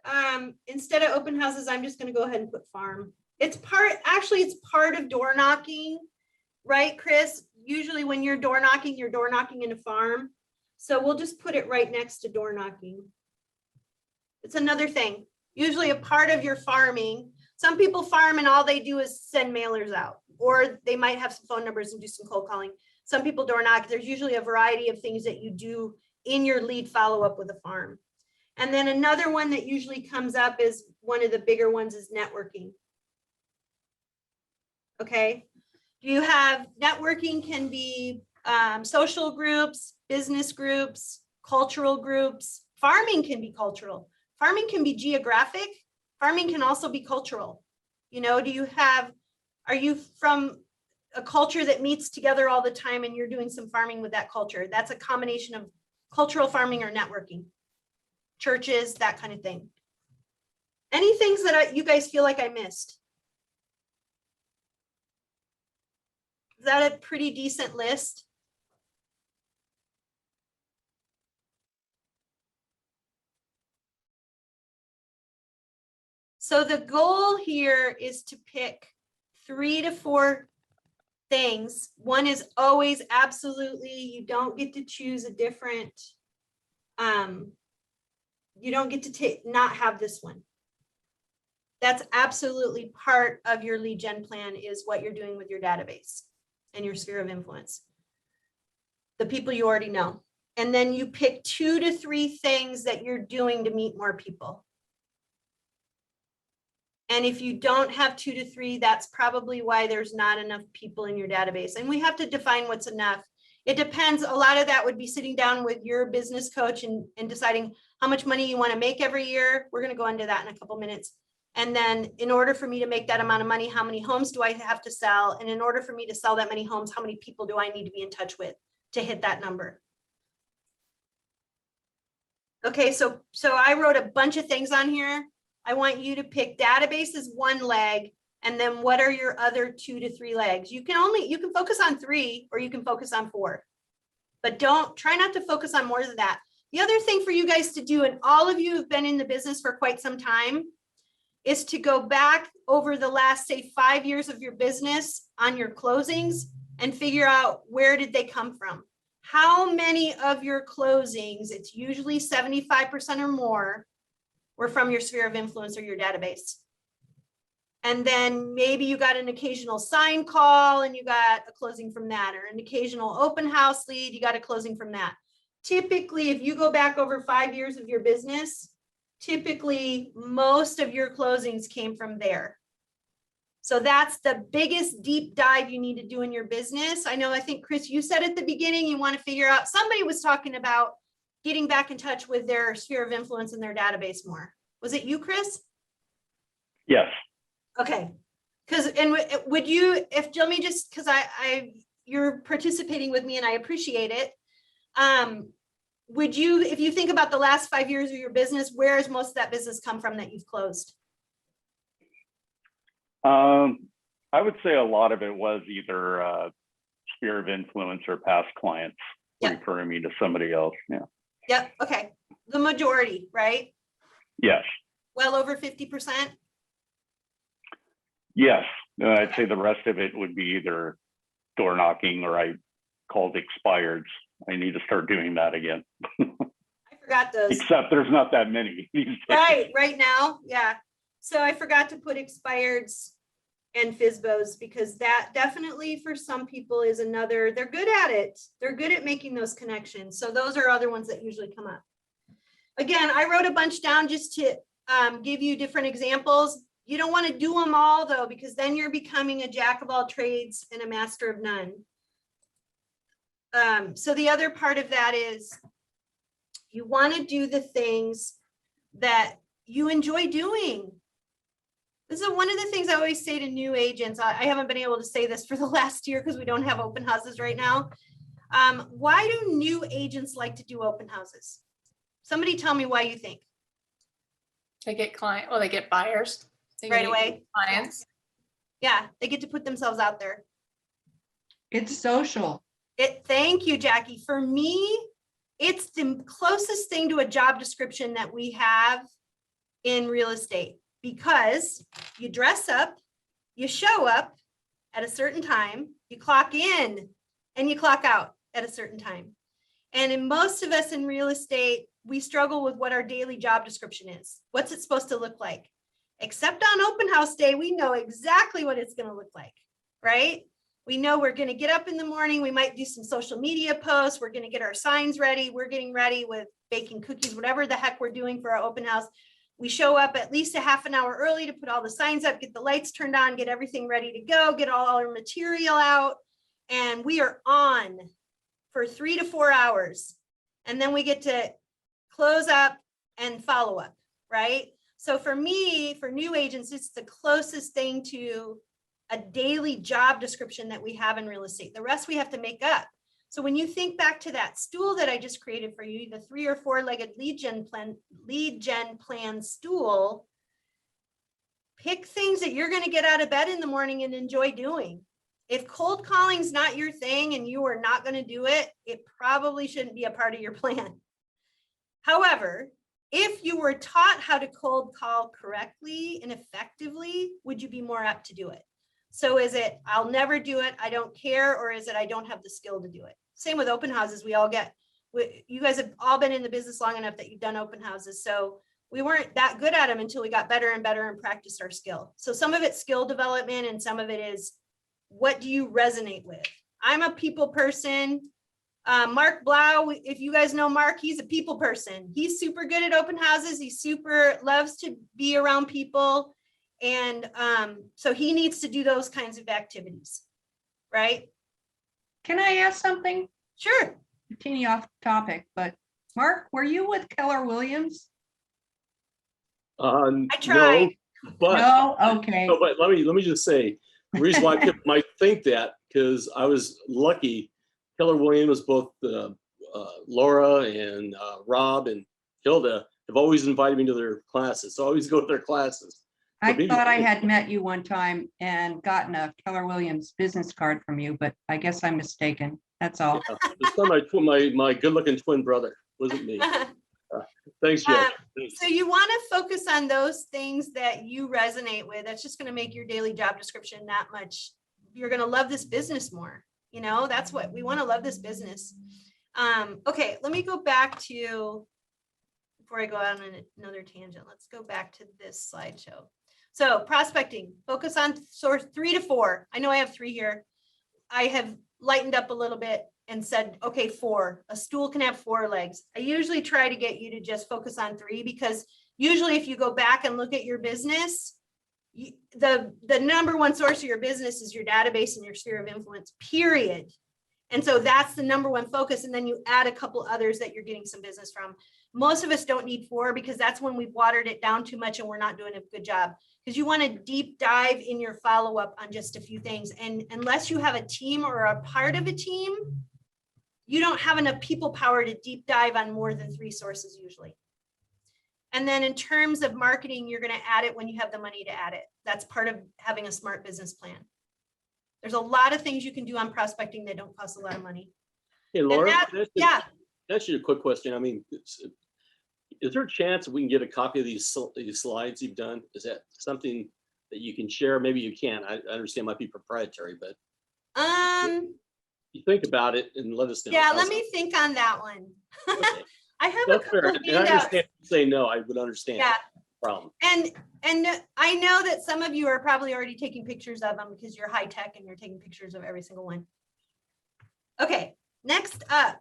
instead of open houses, I'm just gonna go ahead and put farm. It's part of door knocking, right, Chris? Usually when you're door knocking in a farm. So we'll just put it right next to door knocking. It's another thing, usually a part of your farming. Some people farm and all they do is send mailers out, or they might have some phone numbers and do some cold calling. Some people door knock. There's usually a variety of things that you do in your lead follow-up with a farm. And then another one that usually comes up is one of the bigger ones is networking. Okay. Do you have networking can be social groups, business groups, cultural groups. Farming can be cultural. Farming can be geographic. Farming can also be cultural. You know, are you from a culture that meets together all the time and you're doing some farming with that culture? That's a combination of cultural farming or networking. Churches, that kind of thing. Any things that you guys feel like I missed? Is that a pretty decent list? So the goal here is to pick 3 to 4 things. One is always absolutely, you don't get to choose a different, you don't get to not have this one. That's absolutely part of your lead gen plan, is what you're doing with your database and your sphere of influence. The people you already know. And then you pick 2 to 3 things that you're doing to meet more people. And if you don't have 2 to 3, that's probably why there's not enough people in your database. And we have to define what's enough. It depends. A lot of that would be sitting down with your business coach and deciding how much money you want to make every year. We're going to go into that in a couple minutes. And then in order for me to make that amount of money, how many homes do I have to sell? And in order for me to sell that many homes, how many people do I need to be in touch with to hit that number? Okay, so I wrote a bunch of things on here. I want you to pick database as one leg, and then what are your other 2 to 3 legs? You can focus on 3 or you can focus on 4, but try not to focus on more than that. The other thing for you guys to do, and all of you have been in the business for quite some time, is to go back over the last, say, 5 years of your business on your closings and figure out where did they come from? How many of your closings, it's usually 75% or more, were from your sphere of influence or your database. And then maybe you got an occasional sign call and you got a closing from that, or an occasional open house lead, you got a closing from that. typically, if you go back over 5 years of your business, typically most of your closings came from there. So that's the biggest deep dive you need to do in your business. I think, Chris, you said at the beginning, you want to figure out, somebody was talking about getting back in touch with their sphere of influence and their database more. Was it you, Chris? Yes. Okay. Would you, let me just, because you're participating with me and I appreciate it. Would you, if you think about the last 5 years of your business, where has most of that business come from that you've closed? I would say a lot of it was either sphere of influence or past clients referring me to somebody else. Yeah. Yep. Okay. The majority, right? Yes. Well over 50%. Yes. I'd say the rest of it would be either door knocking or I called expireds. I need to start doing that again. I forgot those. Except there's not that many these days. Right now. Yeah. So I forgot to put expireds and FSBOs because that definitely for some people is another, they're good at it. They're good at making those connections. So those are other ones that usually come up. Again, I wrote a bunch down just to give you different examples. You don't want to do them all though, because then you're becoming a jack of all trades and a master of none. So the other part of that is you want to do the things that you enjoy doing. This is one of the things I always say to new agents. I haven't been able to say this for the last year because we don't have open houses right now. Why do new agents like to do open houses? Somebody tell me why you think. They get they get buyers. They Right get away. Clients. Yeah, they get to put themselves out there. It's social. Thank you, Jackie. For me, it's the closest thing to a job description that we have in real estate because you dress up, you show up at a certain time, you clock in and you clock out at a certain time. And in most of us in real estate, we struggle with what our daily job description is. What's it supposed to look like? Except on open house day, we know exactly what it's going to look like, right? We know we're going to get up in the morning. We might do some social media posts. We're going to get our signs ready. We're getting ready with baking cookies, whatever the heck we're doing for our open house. We show up at least a half an hour early to put all the signs up, get the lights turned on, get everything ready to go, get all our material out. And we are on for 3 to 4 hours. And then we get to close up and follow up, right? So for me, for new agents, it's the closest thing to a daily job description that we have in real estate. The rest we have to make up. So when you think back to that stool that I just created for you, the 3 or 4-legged lead gen plan stool, pick things that you're going to get out of bed in the morning and enjoy doing. If cold calling's not your thing and you are not going to do it, it probably shouldn't be a part of your plan. However, if you were taught how to cold call correctly and effectively, would you be more apt to do it? So is it, I'll never do it, I don't care, or is it, I don't have the skill to do it? Same with open houses, we all get, you guys have all been in the business long enough that you've done open houses. So we weren't that good at them until we got better and better and practiced our skill. So some of it's skill development and some of it is, what do you resonate with? I'm a people person. Mark Blau, if you guys know Mark, he's a people person. He's super good at open houses. He super loves to be around people. And so he needs to do those kinds of activities, right? Can I ask something? Sure. Teeny off topic, but Mark, were you with Keller Williams? I tried. No, but, No? Okay. no, but let me just say, the reason why people might think that, because I was lucky, Keller Williams, both Laura and Rob and Hilda have always invited me to their classes. So I always go to their classes. So I maybe- thought I had met you one time and gotten a Keller Williams business card from you, but I guess I'm mistaken. That's all. Yeah, it's not my good-looking twin brother. Wasn't me. Thanks, Jeff. So you want to focus on those things that you resonate with. That's just going to make your daily job description that much. You're going to love this business more. You know, that's what we want to love this business. Okay, let me go back to, before I go out on another tangent, let's go back to this slideshow. So prospecting, focus on source 3 to 4. I know I have 3 here. I have lightened up a little bit. and said, okay, 4, a stool can have 4 legs. I usually try to get you to just focus on 3, because usually if you go back and look at your business, the number one source of your business is your database and your sphere of influence, period. And so that's the number one focus. And then you add a couple others that you're getting some business from. Most of us don't need 4, because that's when we've watered it down too much and we're not doing a good job. Because you want to deep dive in your follow-up on just a few things. And unless you have a team or a part of a team, you don't have enough people power to deep dive on more than 3 sources usually. And then in terms of marketing, you're going to add it when you have the money to add it. That's part of having a smart business plan. There's a lot of things you can do on prospecting that don't cost a lot of money. Hey, Laura, yeah. That's a quick question. I mean, is there a chance we can get a copy of these slides you've done? Is that something that you can share? Maybe you can. I understand it might be proprietary, but you think about it and let us know. Yeah, let me think on that one. Okay. I have That's a couple fair. of And I handouts. understand if you say no, I would understand. Yeah. Problem. And I know that some of you are probably already taking pictures of them because you're high tech and you're taking pictures of every single one. Okay, next up.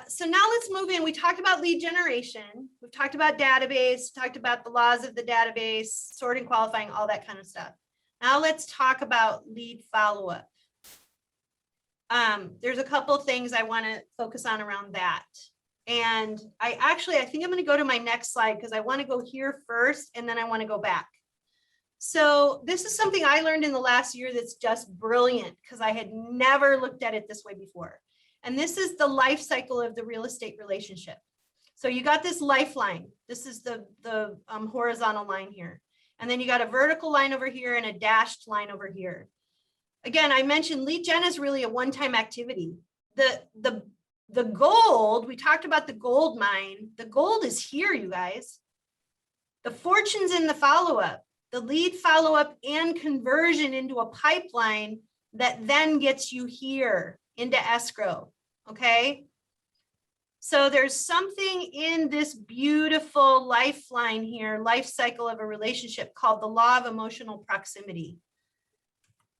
So now let's move in. We talked about lead generation. We've talked about database, talked about the laws of the database, sorting, qualifying, all that kind of stuff. Now let's talk about lead follow-up. There's a couple things I want to focus on around that. And I think I'm going to go to my next slide because I want to go here first and then I want to go back. So this is something I learned in the last year that's just brilliant because I had never looked at it this way before. And this is the life cycle of the real estate relationship. So you got this lifeline. This is the horizontal line here. And then you got a vertical line over here and a dashed line over here. Again, I mentioned lead gen is really a one-time activity. The gold, we talked about the gold mine. The gold is here, you guys. The fortune's in the follow-up, the lead follow-up and conversion into a pipeline that then gets you here into escrow, okay? So there's something in this beautiful lifeline here, life cycle of a relationship called the law of emotional proximity.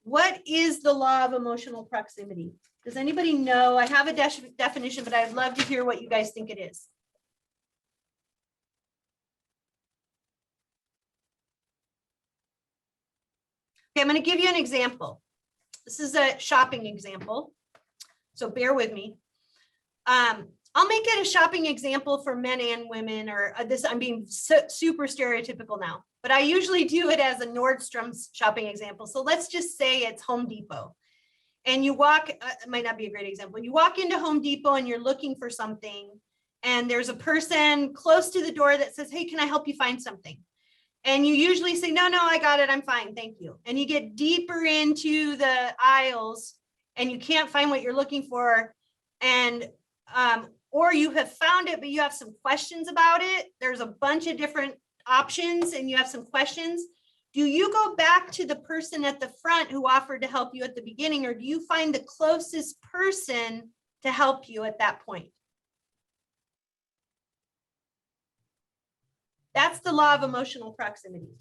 What is the law of emotional proximity? Does anybody know? I have a definition, but I'd love to hear what you guys think it is. Okay, I'm going to give you an example. This is a shopping example, so bear with me. I'll make it a shopping example for men and women, or this, I'm being super stereotypical now, but I usually do it as a Nordstrom's shopping example. So let's just say it's Home Depot. And you walk, it might not be a great example. You walk into Home Depot and you're looking for something and there's a person close to the door that says, hey, can I help you find something? And you usually say, no, I got it. I'm fine. Thank you. And you get deeper into the aisles and you can't find what you're looking for. And, or you have found it, but you have some questions about it. There's a bunch of different options and you have some questions. Do you go back to the person at the front who offered to help you at the beginning, or do you find the closest person to help you at that point? That's the law of emotional proximity.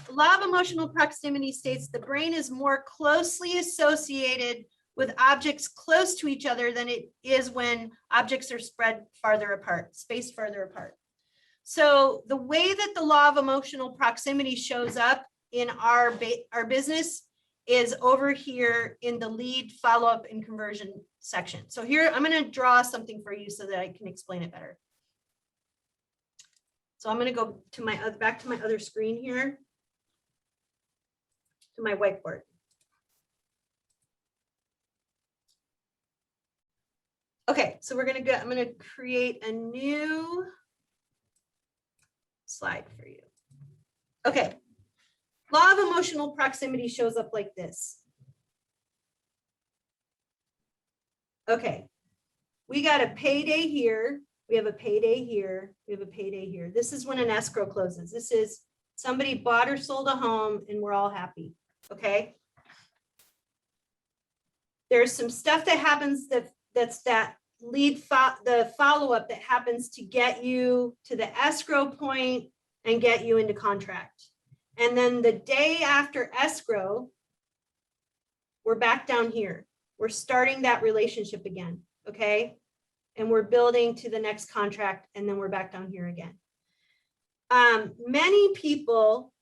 The law of emotional proximity states the brain is more closely associated with objects close to each other than it is when objects are spread farther apart, spaced farther apart. So the way that the law of emotional proximity shows up in our business is over here in the lead, follow-up, and conversion section. So here, I'm going to draw something for you so that I can explain it better. So I'm going to go to my back to my other screen here, to my whiteboard. Okay, so we're going to go, I'm going to create a new slide for you. Okay. Law of emotional proximity shows up like this. Okay, we got a payday here. We have a payday here. We have a payday here. This is when an escrow closes. This is somebody bought or sold a home and we're all happy. Okay. There's some stuff that happens that's that lead, the follow-up that happens to get you to the escrow point and get you into contract. And then the day after escrow, we're back down here. We're starting that relationship again, okay? And we're building to the next contract, and then we're back down here again. Many people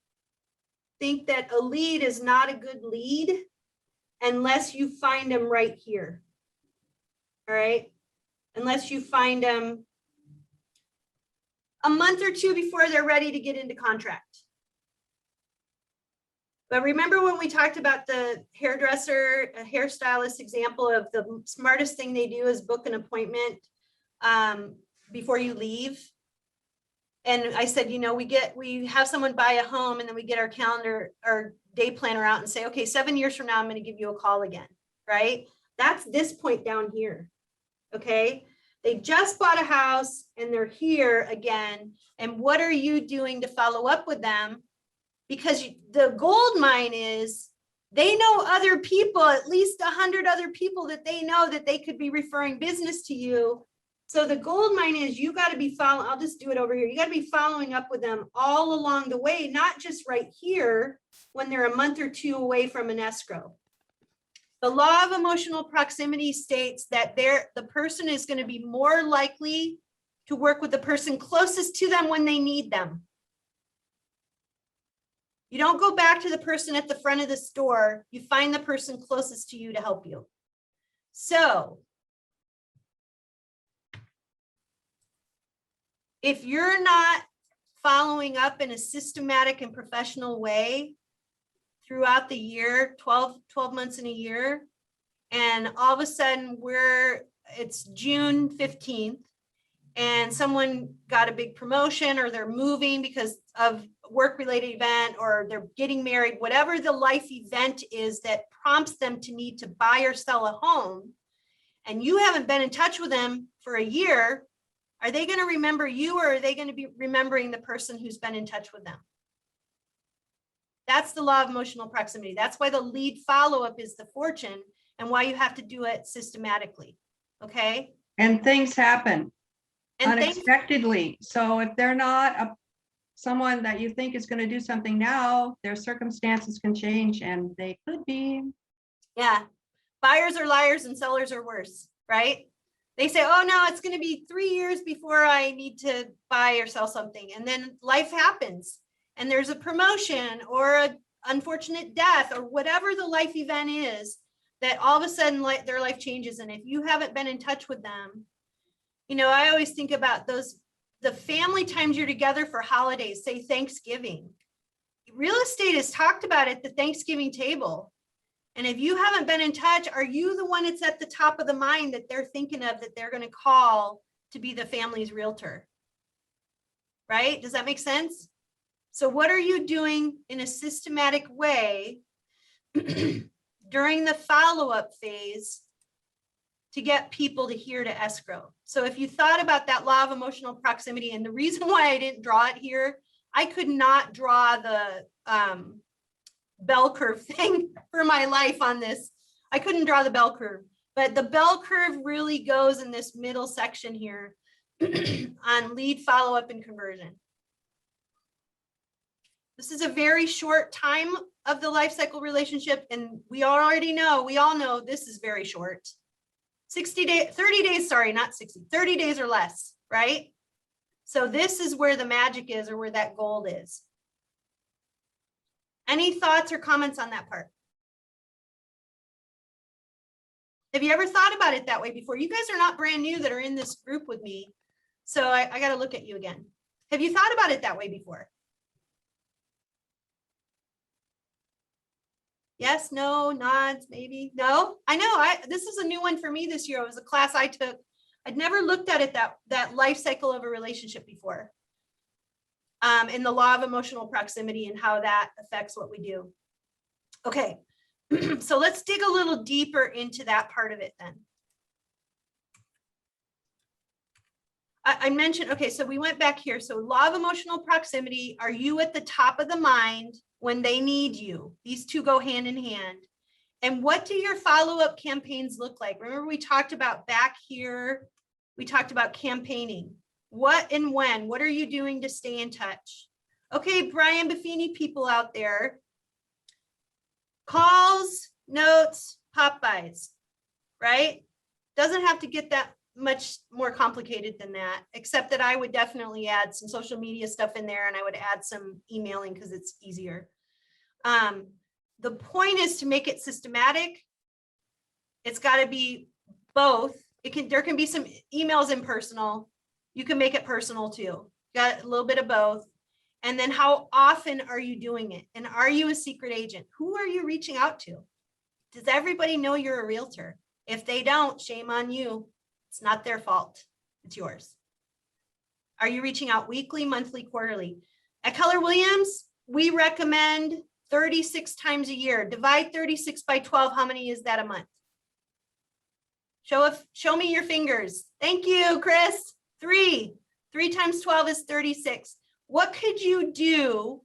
think that a lead is not a good lead unless you find them right here. All right, unless you find them a month or two before they're ready to get into contract. But remember when we talked about the hairdresser, a hairstylist example of the smartest thing they do is book an appointment before you leave. And I said, you know, we have someone buy a home and then we get our calendar, our day planner out and say, okay, 7 years from now, I'm going to give you a call again, right? That's this point down here, okay? They just bought a house and they're here again. And what are you doing to follow up with them? Because the gold mine is they know other people, at least 100 other people that they know that they could be referring business to you. So the gold mine is you got to be following, I'll just do it over here. You got to be following up with them all along the way, not just right here when they're a month or two away from an escrow. The law of emotional proximity states that the person is going to be more likely to work with the person closest to them when they need them. You don't go back to the person at the front of the store. You find the person closest to you to help you. So if you're not following up in a systematic and professional way throughout the year, 12 months in a year, and all of a sudden it's June 15th and someone got a big promotion or they're moving because of work-related event or they're getting married, whatever the life event is that prompts them to need to buy or sell a home, and you haven't been in touch with them for a year, are they going to remember you or are they going to be remembering the person who's been in touch with them? That's the law of emotional proximity. That's why the lead follow-up is the fortune and why you have to do it systematically, okay? And things happen And unexpectedly. So if they're not someone that you think is going to do something now, their circumstances can change and they could be. Yeah, buyers are liars and sellers are worse, right? They say, oh no, it's going to be 3 years before I need to buy or sell something. And then life happens and there's a promotion or an unfortunate death or whatever the life event is that all of a sudden their life changes. And if you haven't been in touch with them, you know, I always think about the family times you're together for holidays, say Thanksgiving. Real estate is talked about at the Thanksgiving table. And if you haven't been in touch, are you the one that's at the top of the mind that they're thinking of that they're going to call to be the family's realtor? Right? Does that make sense? So what are you doing in a systematic way during the follow-up phase to get people to here to escrow? So if you thought about that law of emotional proximity, and the reason why I didn't draw it here, I could not draw the bell curve thing for my life on this. I couldn't draw the bell curve, but the bell curve really goes in this middle section here on lead follow-up and conversion. This is a very short time of the life cycle relationship, and we all know this is very short. 60 days, 30 days, sorry, not 60, 30 days or less, right? So this is where the magic is, or where that gold is. Any thoughts or comments on that part? Have you ever thought about it that way before? You guys are not brand new that are in this group with me. So I got to look at you again. Have you thought about it that way before? Yes, no, nods, maybe. No, I know. This is a new one for me this year. It was a class I took. I'd never looked at it that life cycle of a relationship before. In the law of emotional proximity and how that affects what we do. Okay, so let's dig a little deeper into that part of it then. I mentioned, okay, so we went back here. So law of emotional proximity, are you at the top of the mind when they need you? These two go hand in hand. And what do your follow-up campaigns look like? Remember we talked about back here, we talked about campaigning. What and when? What are you doing to stay in touch? Okay, Brian Buffini people out there. Calls, notes, pop-bys, right? Doesn't have to get that much more complicated than that, except that I would definitely add some social media stuff in there, and I would add some emailing because it's easier. The point is to make it systematic. It's got to be both. There can be some emails impersonal. You can make it personal too. Got a little bit of both. And then how often are you doing it? And are you a secret agent? Who are you reaching out to? Does everybody know you're a realtor? If they don't, shame on you. It's not their fault. It's yours. Are you reaching out weekly, monthly, quarterly? At Keller Williams, we recommend 36 times a year. Divide 36 by 12. How many is that a month? Show me your fingers. Thank you, Chris. 3 times 12 is 36. What could you do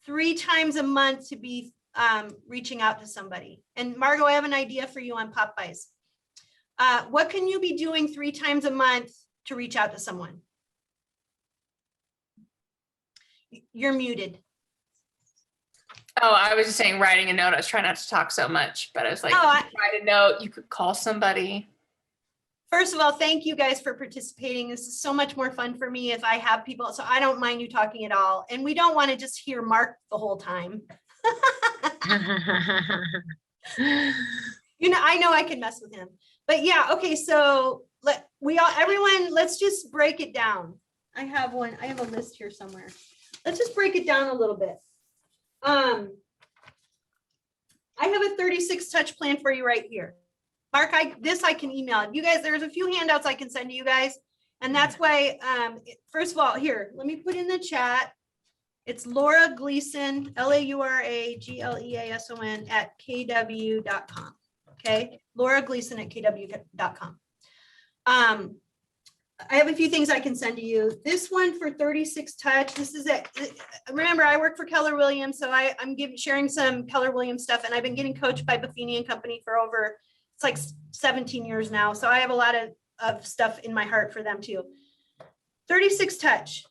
3 times a month to be reaching out to somebody? And Margot, I have an idea for you on Popeyes. What can you be doing 3 times a month to reach out to someone? You're muted. Oh, I was just saying writing a note. I was trying not to talk so much, but I was like, write a note. You could call somebody. First of all, thank you guys for participating. This is so much more fun for me if I have people, so I don't mind you talking at all. And we don't want to just hear Mark the whole time. You know, I know I can mess with him. But yeah, okay, so everyone, let's just break it down. I have a list here somewhere. Let's just break it down a little bit. I have a 36 touch plan for you right here. Mark, I can email you guys. There's a few handouts I can send to you guys. And that's why, first of all, here, let me put in the chat. It's Laura Gleason, LauraGleason at kw.com. Okay, Laura Gleason at kw.com. I have a few things I can send to you. This one for 36 touch. This is it. Remember, I work for Keller Williams, so I'm sharing some Keller Williams stuff, and I've been getting coached by Buffini and Company for over, it's like 17 years now. So I have a lot of stuff in my heart for them too. 36 touch.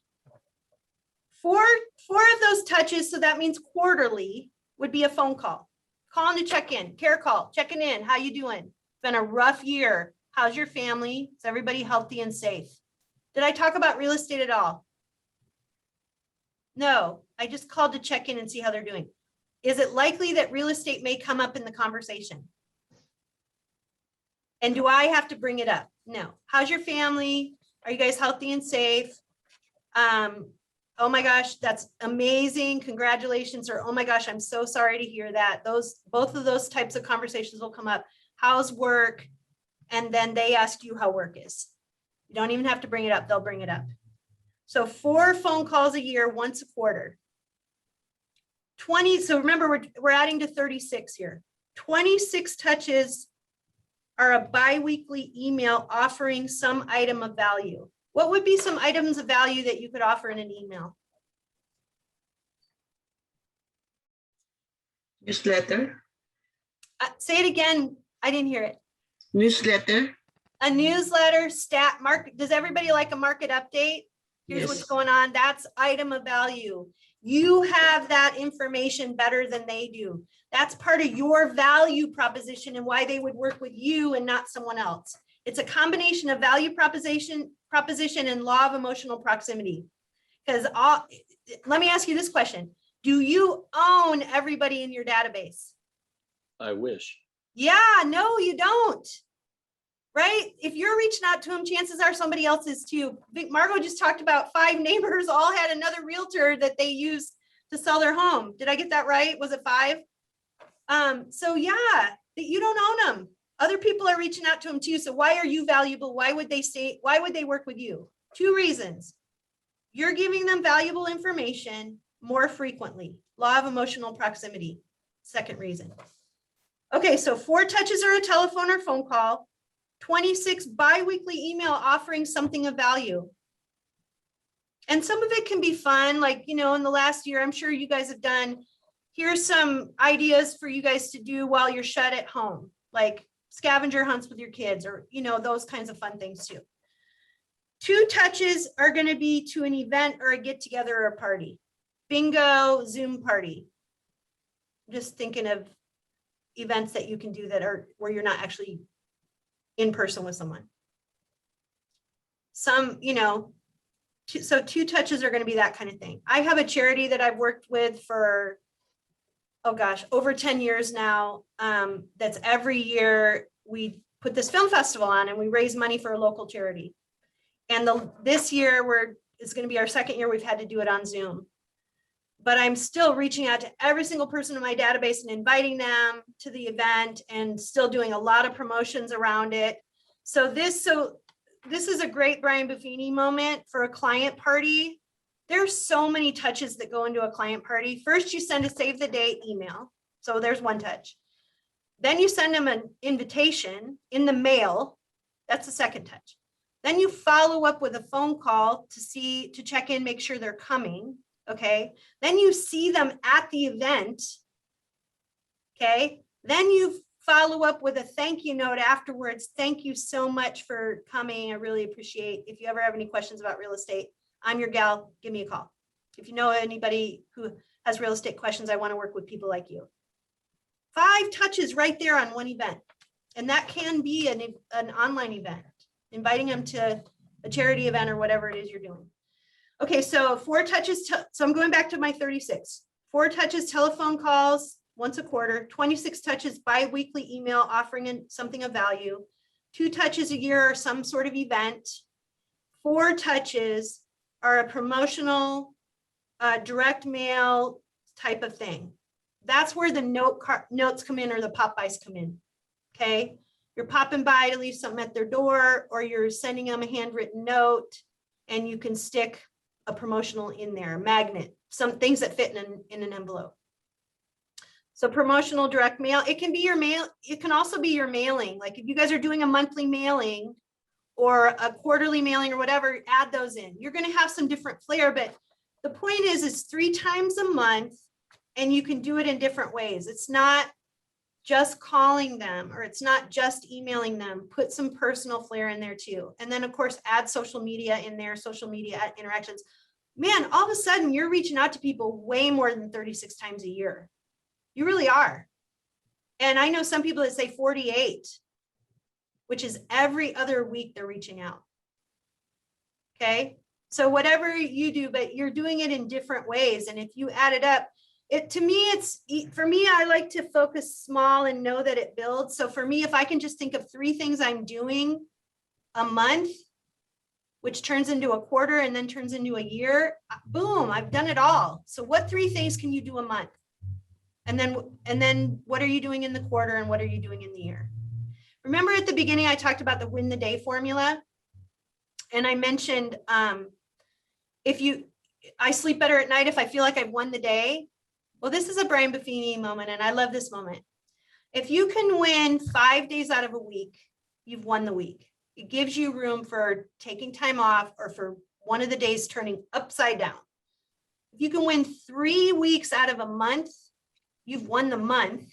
Four of those touches, so that means quarterly, would be a phone call. Calling to check in, care call, checking in. How you doing? It's been a rough year. How's your family? Is everybody healthy and safe? Did I talk about real estate at all? No, I just called to check in and see how they're doing. Is it likely that real estate may come up in the conversation? And do I have to bring it up? No. How's your family? Are you guys healthy and safe? Oh my gosh, that's amazing. Congratulations. Or, oh my gosh, I'm so sorry to hear that. Both of those types of conversations will come up. How's work? And then they ask you how work is. You don't even have to bring it up. They'll bring it up. So 4 phone calls a year, once a quarter. 20. So remember, we're adding to 36 here. 26 touches are a biweekly email offering some item of value. What would be some items of value that you could offer in an email? Newsletter. Say it again. I didn't hear it. Newsletter. A newsletter, market. Does everybody like a market update? Here's what's going on. That's item of value. You have that information better than they do. That's part of your value proposition and why they would work with you and not someone else. It's a combination of value proposition and law of emotional proximity. Because let me ask you this question. Do you own everybody in your database? I wish. Yeah, no, you don't. Right? If you're reaching out to them, chances are somebody else is too. I think Margot just talked about 5 neighbors all had another realtor that they used to sell their home. Did I get that right? Was it 5? So yeah, you don't own them. Other people are reaching out to them too. So why are you valuable? Why would they work with you? 2 reasons. You're giving them valuable information more frequently. Law of emotional proximity. 2nd reason. Okay, so 4 touches are a telephone or phone call. 26 biweekly email offering something of value. And some of it can be fun. Like, in the last year, I'm sure you guys have done, here's some ideas for you guys to do while you're shut at home, like scavenger hunts with your kids or, those kinds of fun things too. 2 touches are going to be to an event or a get together or a party. Bingo, Zoom party. I'm just thinking of events that you can do that are where you're not actually in person with someone. Some, you know, so 2 touches are going to be that kind of thing. I have a charity that I've worked with for, oh gosh, over 10 years now. That's every year we put this film festival on and we raise money for a local charity. And this year it's going to be our 2nd year we've had to do it on Zoom. But I'm still reaching out to every single person in my database and inviting them to the event and still doing a lot of promotions around it. So this is a great Brian Buffini moment for a client party. There's so many touches that go into a client party. First, you send a save the date email. So there's 1 touch. Then you send them an invitation in the mail. That's the 2nd touch. Then you follow up with a phone call to check in, make sure they're coming. Okay. Then you see them at the event. Okay. Then you follow up with a thank you note afterwards. Thank you so much for coming. I really appreciate. If you ever have any questions about real estate, I'm your gal. Give me a call. If you know anybody who has real estate questions, I want to work with people like you. 5 touches right there on one event. And that can be an online event, inviting them to a charity event or whatever it is you're doing. Okay, so 4 touches. So I'm going back to my 36. 4 touches, telephone calls once a quarter, 26 touches bi-weekly email offering something of value, 2 touches a year or some sort of event. 4 touches are a promotional direct mail type of thing. That's where the notes come in or the pop-bys come in. Okay, you're popping by to leave something at their door, or you're sending them a handwritten note, and you can stick a promotional in there, a magnet, some things that fit in an envelope. So promotional direct mail, it can be your mail. It can also be your mailing. Like if you guys are doing a monthly mailing or a quarterly mailing or whatever, add those in. You're going to have some different flair, but the point is it's 3 times a month and you can do it in different ways. It's not just calling them or it's not just emailing them. Put some personal flair in there too. And then of course, add social media in there, social media interactions. Man, all of a sudden you're reaching out to people way more than 36 times a year. You really are. And I know some people that say 48, which is every other week they're reaching out. Okay. So whatever you do, but you're doing it in different ways. And if you add it up, for me, I like to focus small and know that it builds. So for me, if I can just think of 3 things I'm doing a month, which turns into a quarter and then turns into a year, boom, I've done it all. So what 3 things can you do a month? And then what are you doing in the quarter and what are you doing in the year? Remember at the beginning, I talked about the win the day formula. And I mentioned, I sleep better at night if I feel like I've won the day. Well, this is a Brian Buffini moment, and I love this moment. If you can win 5 days out of a week, you've won the week. It gives you room for taking time off or for one of the days turning upside down. If you can win 3 weeks out of a month, you've won the month.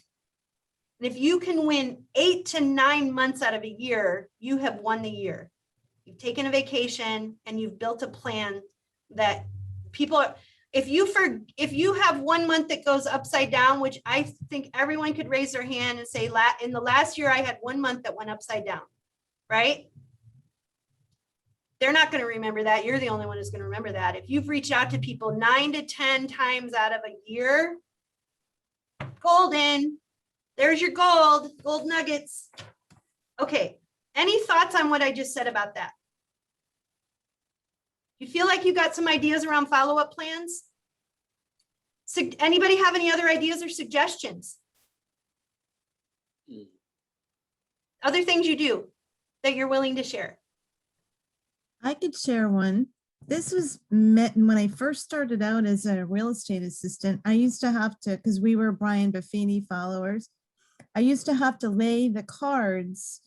And if you can win 8 to 9 months out of a year, you have won the year. You've taken a vacation and you've built a plan that people are. If you have 1 month that goes upside down, which I think everyone could raise their hand and say, in the last year, I had 1 month that went upside down, right? They're not going to remember that. You're the only one who's going to remember that. If you've reached out to people 9 to 10 times out of a year, golden, there's your gold nuggets. Okay. Any thoughts on what I just said about that? You feel like you got some ideas around follow-up plans? Anybody have any other ideas or suggestions? Other things you do that you're willing to share? I could share one. This was met when I first started out as a real estate assistant. I used to have to, because we were Brian Buffini followers, I used to have to lay the cards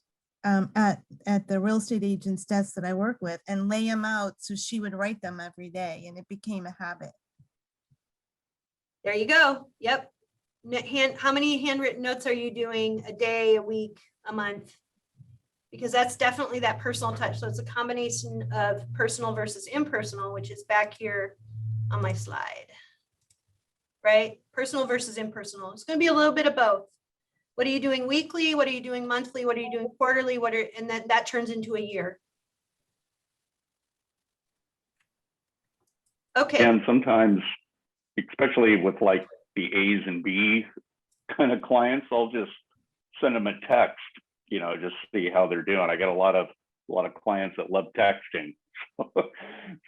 at the real estate agent's desk that I work with and lay them out so she would write them every day, and it became a habit. There you go. Yep. How many handwritten notes are you doing a day, a week, a month? Because that's definitely that personal touch. So it's a combination of personal versus impersonal, which is back here on my slide, right? Personal versus impersonal. It's going to be a little bit of both. What are you doing weekly? What are you doing monthly? What are you doing quarterly? And then that turns into a year. Okay. And sometimes, especially with like the A's and B kind of clients, I'll just send them a text, just see how they're doing. I got a lot of clients that love texting. So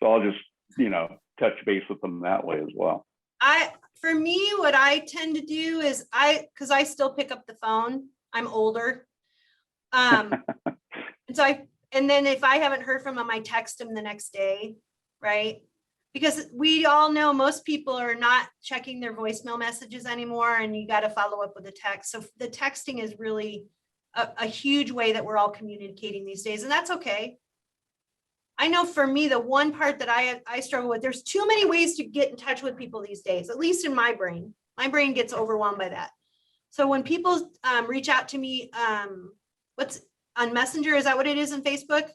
I'll just, touch base with them that way as well. For me, what I tend to do is because I still pick up the phone. I'm older. And then if I haven't heard from them, I text them the next day, right? Because we all know most people are not checking their voicemail messages anymore, and you got to follow up with a text. So the texting is really a huge way that we're all communicating these days, and that's okay. I know for me, the one part that I struggle with, there's too many ways to get in touch with people these days, at least in my brain. My brain gets overwhelmed by that. So when people reach out to me, what's on Messenger, is that what it is on Facebook?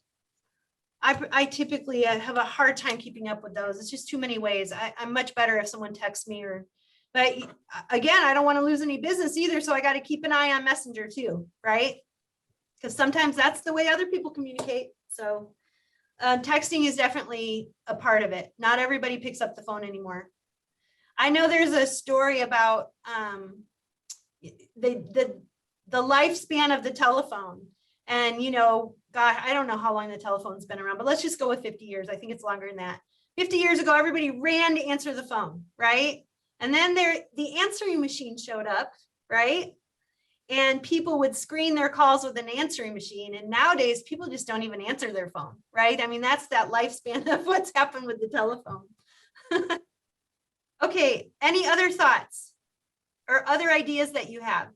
I typically have a hard time keeping up with those. It's just too many ways. I'm much better if someone texts me but again, I don't want to lose any business either. So I got to keep an eye on Messenger too, right? Because sometimes that's the way other people communicate. So texting is definitely a part of it. Not everybody picks up the phone anymore. I know there's a story about the lifespan of the telephone. And, God, I don't know how long the telephone's been around, but let's just go with 50 years. I think it's longer than that. 50 years ago, everybody ran to answer the phone, right? And then the answering machine showed up, right? And people would screen their calls with an answering machine. And nowadays, people just don't even answer their phone, right? I mean, that's that lifespan of what's happened with the telephone. Okay, any other thoughts or other ideas that you have?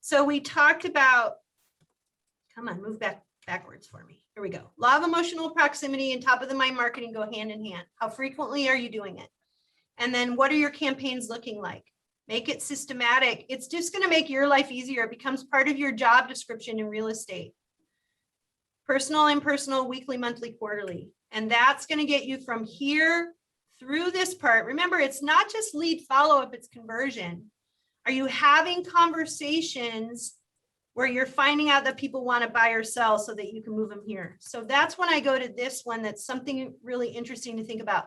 So we talked about, come on, move backwards for me. Here we go. Law of emotional proximity and top of the mind marketing go hand in hand. How frequently are you doing it? And then what are your campaigns looking like? Make it systematic. It's just going to make your life easier. It becomes part of your job description in real estate. Personal, impersonal, weekly, monthly, quarterly. And that's going to get you from here through this part. Remember, it's not just lead follow-up, it's conversion. Are you having conversations where you're finding out that people want to buy or sell so that you can move them here? So that's when I go to this one. That's something really interesting to think about.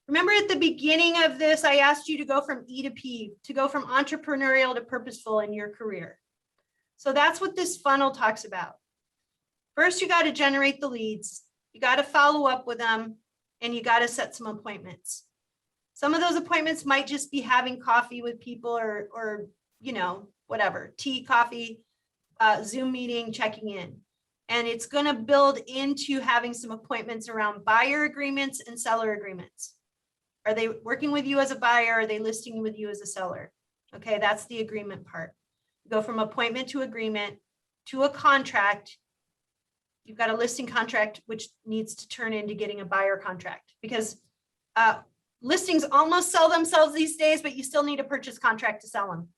Remember at the beginning of this, I asked you to go from E to P, to go from entrepreneurial to purposeful in your career. So that's what this funnel talks about. First, you got to generate the leads. You got to follow up with them, and you got to set some appointments. Some of those appointments might just be having coffee with people or whatever, tea, coffee, Zoom meeting, checking in. And it's going to build into having some appointments around buyer agreements and seller agreements. Are they working with you as a buyer? Are they listing with you as a seller? Okay, that's the agreement part. Go from appointment to agreement to a contract. You've got a listing contract, which needs to turn into getting a buyer contract, because listings almost sell themselves these days, but you still need a purchase contract to sell them.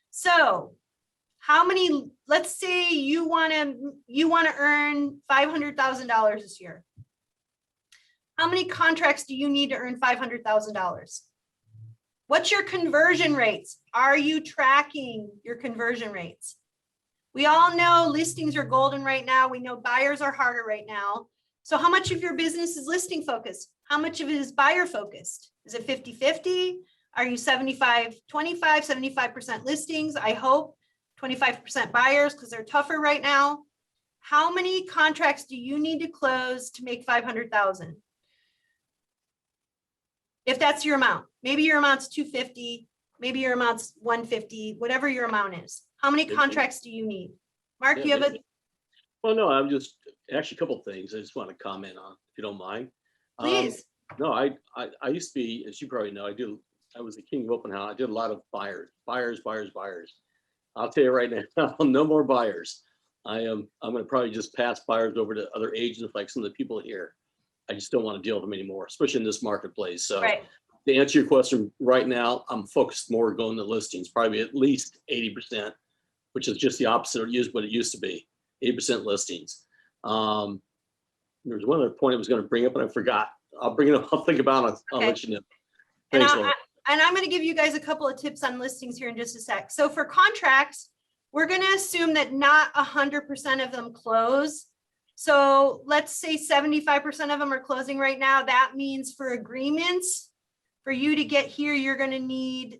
So how many, let's say you want to earn $500,000 this year. How many contracts do you need to earn $500,000? What's your conversion rates? Are you tracking your conversion rates? We all know listings are golden right now. We know buyers are harder right now. So how much of your business is listing focused? How much of it is buyer focused? Is it 50-50? Are you 75-25, 75% listings? I hope 25% buyers, because they're tougher right now. How many contracts do you need to close to make 500,000? If that's your amount, maybe your amount's 250, maybe your amount's 150, whatever your amount is. How many contracts do you need? Mark, you have a. Well, no, I'm just actually a couple of things I just want to comment on, if you don't mind. Please. No, I used to be, as you probably know, I was the king of open house. I did a lot of buyers. I'll tell you right now, no more buyers. I'm going to probably just pass buyers over to other agents, like some of the people here. I just don't want to deal with them anymore, especially in this marketplace. So to answer your question right now, I'm focused more going to listings, probably at least 80%, which is just the opposite of what it used to be, 80% listings. There's one other point I was going to bring up and I forgot. I'll bring it up. I'll think about it. I'll let you know. And Thanks, Laura. I'm going to give you guys a couple of tips on listings here in just a sec. So for contracts, we're going to assume that not 100% of them close. So let's say 75% of them are closing right now. That means for agreements, for you to get here, you're going to need,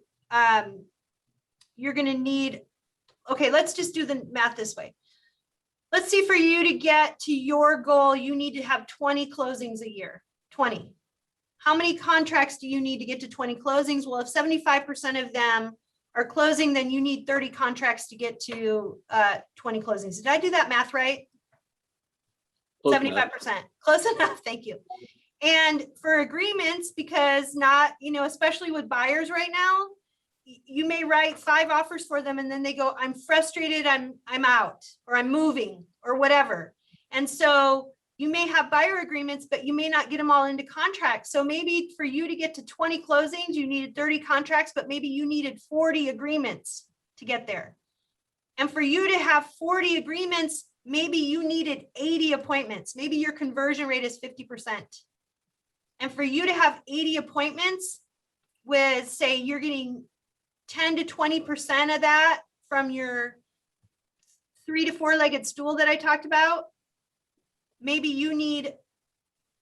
okay, let's just do the math this way. Let's see, for you to get to your goal, you need to have 20 closings a year, 20. How many contracts do you need to get to 20 closings? Well, if 75% of them are closing, then you need 30 contracts to get to 20 closings. Did I do that math right? Close 75%. Close enough. Thank you. And for agreements, because not, especially with buyers right now, you may write 5 offers for them and then they go, I'm frustrated, I'm out, or I'm moving, or whatever. And so you may have buyer agreements, but you may not get them all into contracts. So maybe for you to get to 20 closings, you needed 30 contracts, but maybe you needed 40 agreements to get there. And for you to have 40 agreements, maybe you needed 80 appointments. Maybe your conversion rate is 50%. And for you to have 80 appointments with, say, you're getting 10 to 20% of that from your 3 to 4-legged stool that I talked about, maybe you need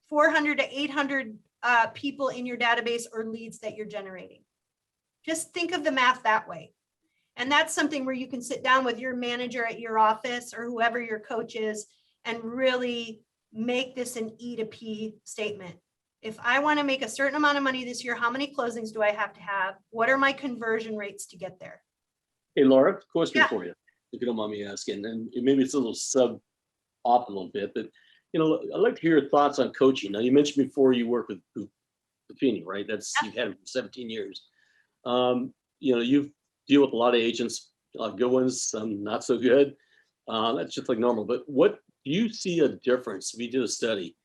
400 to 800 people in your database or leads that you're generating. Just think of the math that way. And that's something where you can sit down with your manager at your office or whoever your coach is and really make this an E to P statement. If I want to make a certain amount of money this year, how many closings do I have to have? What are my conversion rates to get there? Hey, Laura, question Yeah. for you, if you don't mind me asking, and maybe it's a little sub-optimal bit, but I'd like to hear your thoughts on coaching. Now, you mentioned before you work with Buffini, right? You've had it for 17 years. You deal with a lot of agents, good ones, some not so good. That's just like normal. But what do you see a difference? We did a study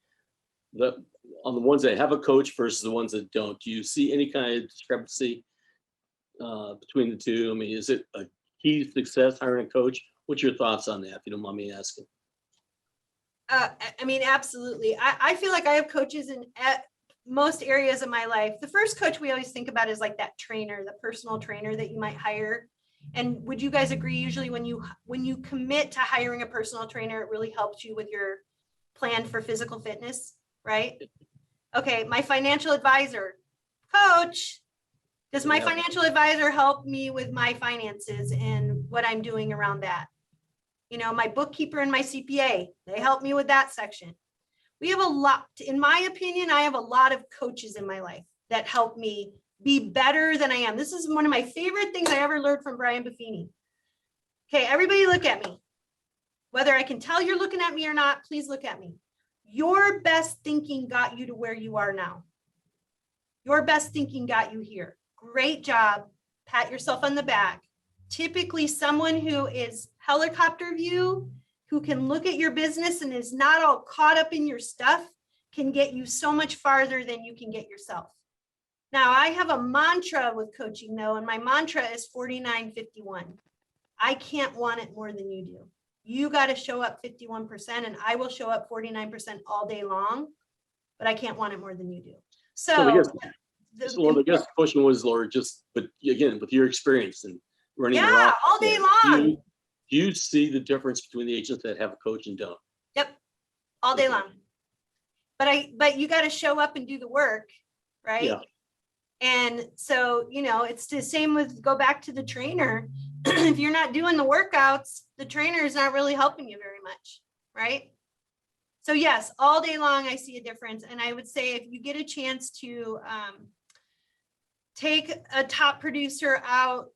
on the ones that have a coach versus the ones that don't. Do you see any kind of discrepancy between the two? I mean, is it a key to success hiring a coach? What's your thoughts on that, if you don't mind me asking? I mean, absolutely. I feel like I have coaches in most areas of my life. The first coach we always think about is like that trainer, the personal trainer that you might hire. And would you guys agree, usually when you commit to hiring a personal trainer, it really helps you with your plan for physical fitness, right? Okay, my financial advisor, coach, does my financial advisor help me with my finances and what I'm doing around that? My bookkeeper and my CPA, they help me with that section. We have a lot, in my opinion, I have a lot of coaches in my life that help me be better than I am. This is one of my favorite things I ever learned from Brian Buffini. Okay, everybody look at me. Whether I can tell you're looking at me or not, please look at me. Your best thinking got you to where you are now. Your best thinking got you here. Great job. Pat yourself on the back. Typically, someone who is helicopter view, who can look at your business and is not all caught up in your stuff, can get you so much farther than you can get yourself. Now, I have a mantra with coaching though, and my mantra is 49-51. I can't want it more than you do. You got to show up 51% and I will show up 49% all day long, but I can't want it more than you do. So I guess the question was, Laura, but again, with your experience and running your office, all day long. Do you see the difference between the agents that have a coach and don't? Yep, all day long. But you got to show up and do the work, right? Yeah. And so, it's the same with, go back to the trainer. If you're not doing the workouts, the trainer is not really helping you very much, right? So yes, all day long, I see a difference. And I would say if you get a chance to take a top producer out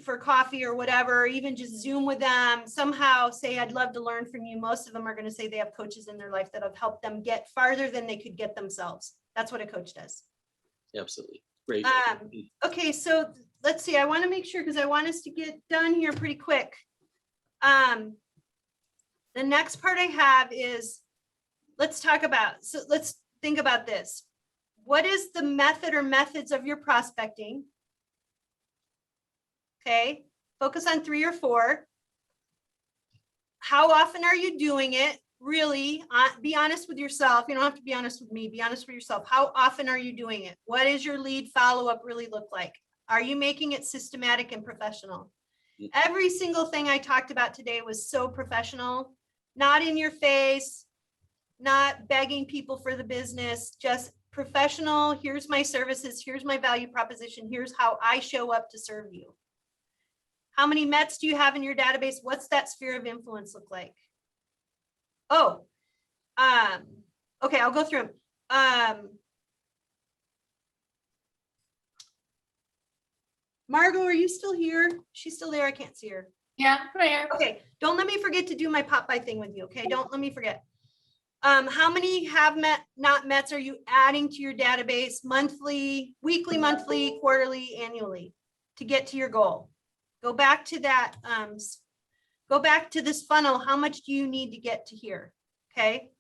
for coffee or whatever, or even just Zoom with them, somehow say, I'd love to learn from you. Most of them are going to say they have coaches in their life that have helped them get farther than they could get themselves. That's what a coach does. Absolutely. Great. Okay, so let's see. I want to make sure, because I want us to get done here pretty quick. The next part I have is, let's think about this. What is the method or methods of your prospecting? Okay, focus on 3 or 4. How often are you doing it? really, be honest with yourself. You don't have to be honest with me. Be honest with yourself. How often are you doing it? What does your lead follow-up really look like? Are you making it systematic and professional? Every single thing I talked about today was so professional, not in your face, not begging people for the business, just professional. Here's my services. Here's my value proposition. Here's how I show up to serve you. How many Mets do you have in your database? What's that sphere of influence look like? Oh, okay, I'll go through them. Margot, are you still here? She's still there. I can't see her. Yeah, right here. Okay, don't let me forget to do my pop by thing with you. Okay, don't let me forget. How many have not Mets are you adding to your database monthly, weekly, monthly, quarterly, annually to get to your goal? Go back to that. Go back to this funnel. How much do you need to get to here? Okay.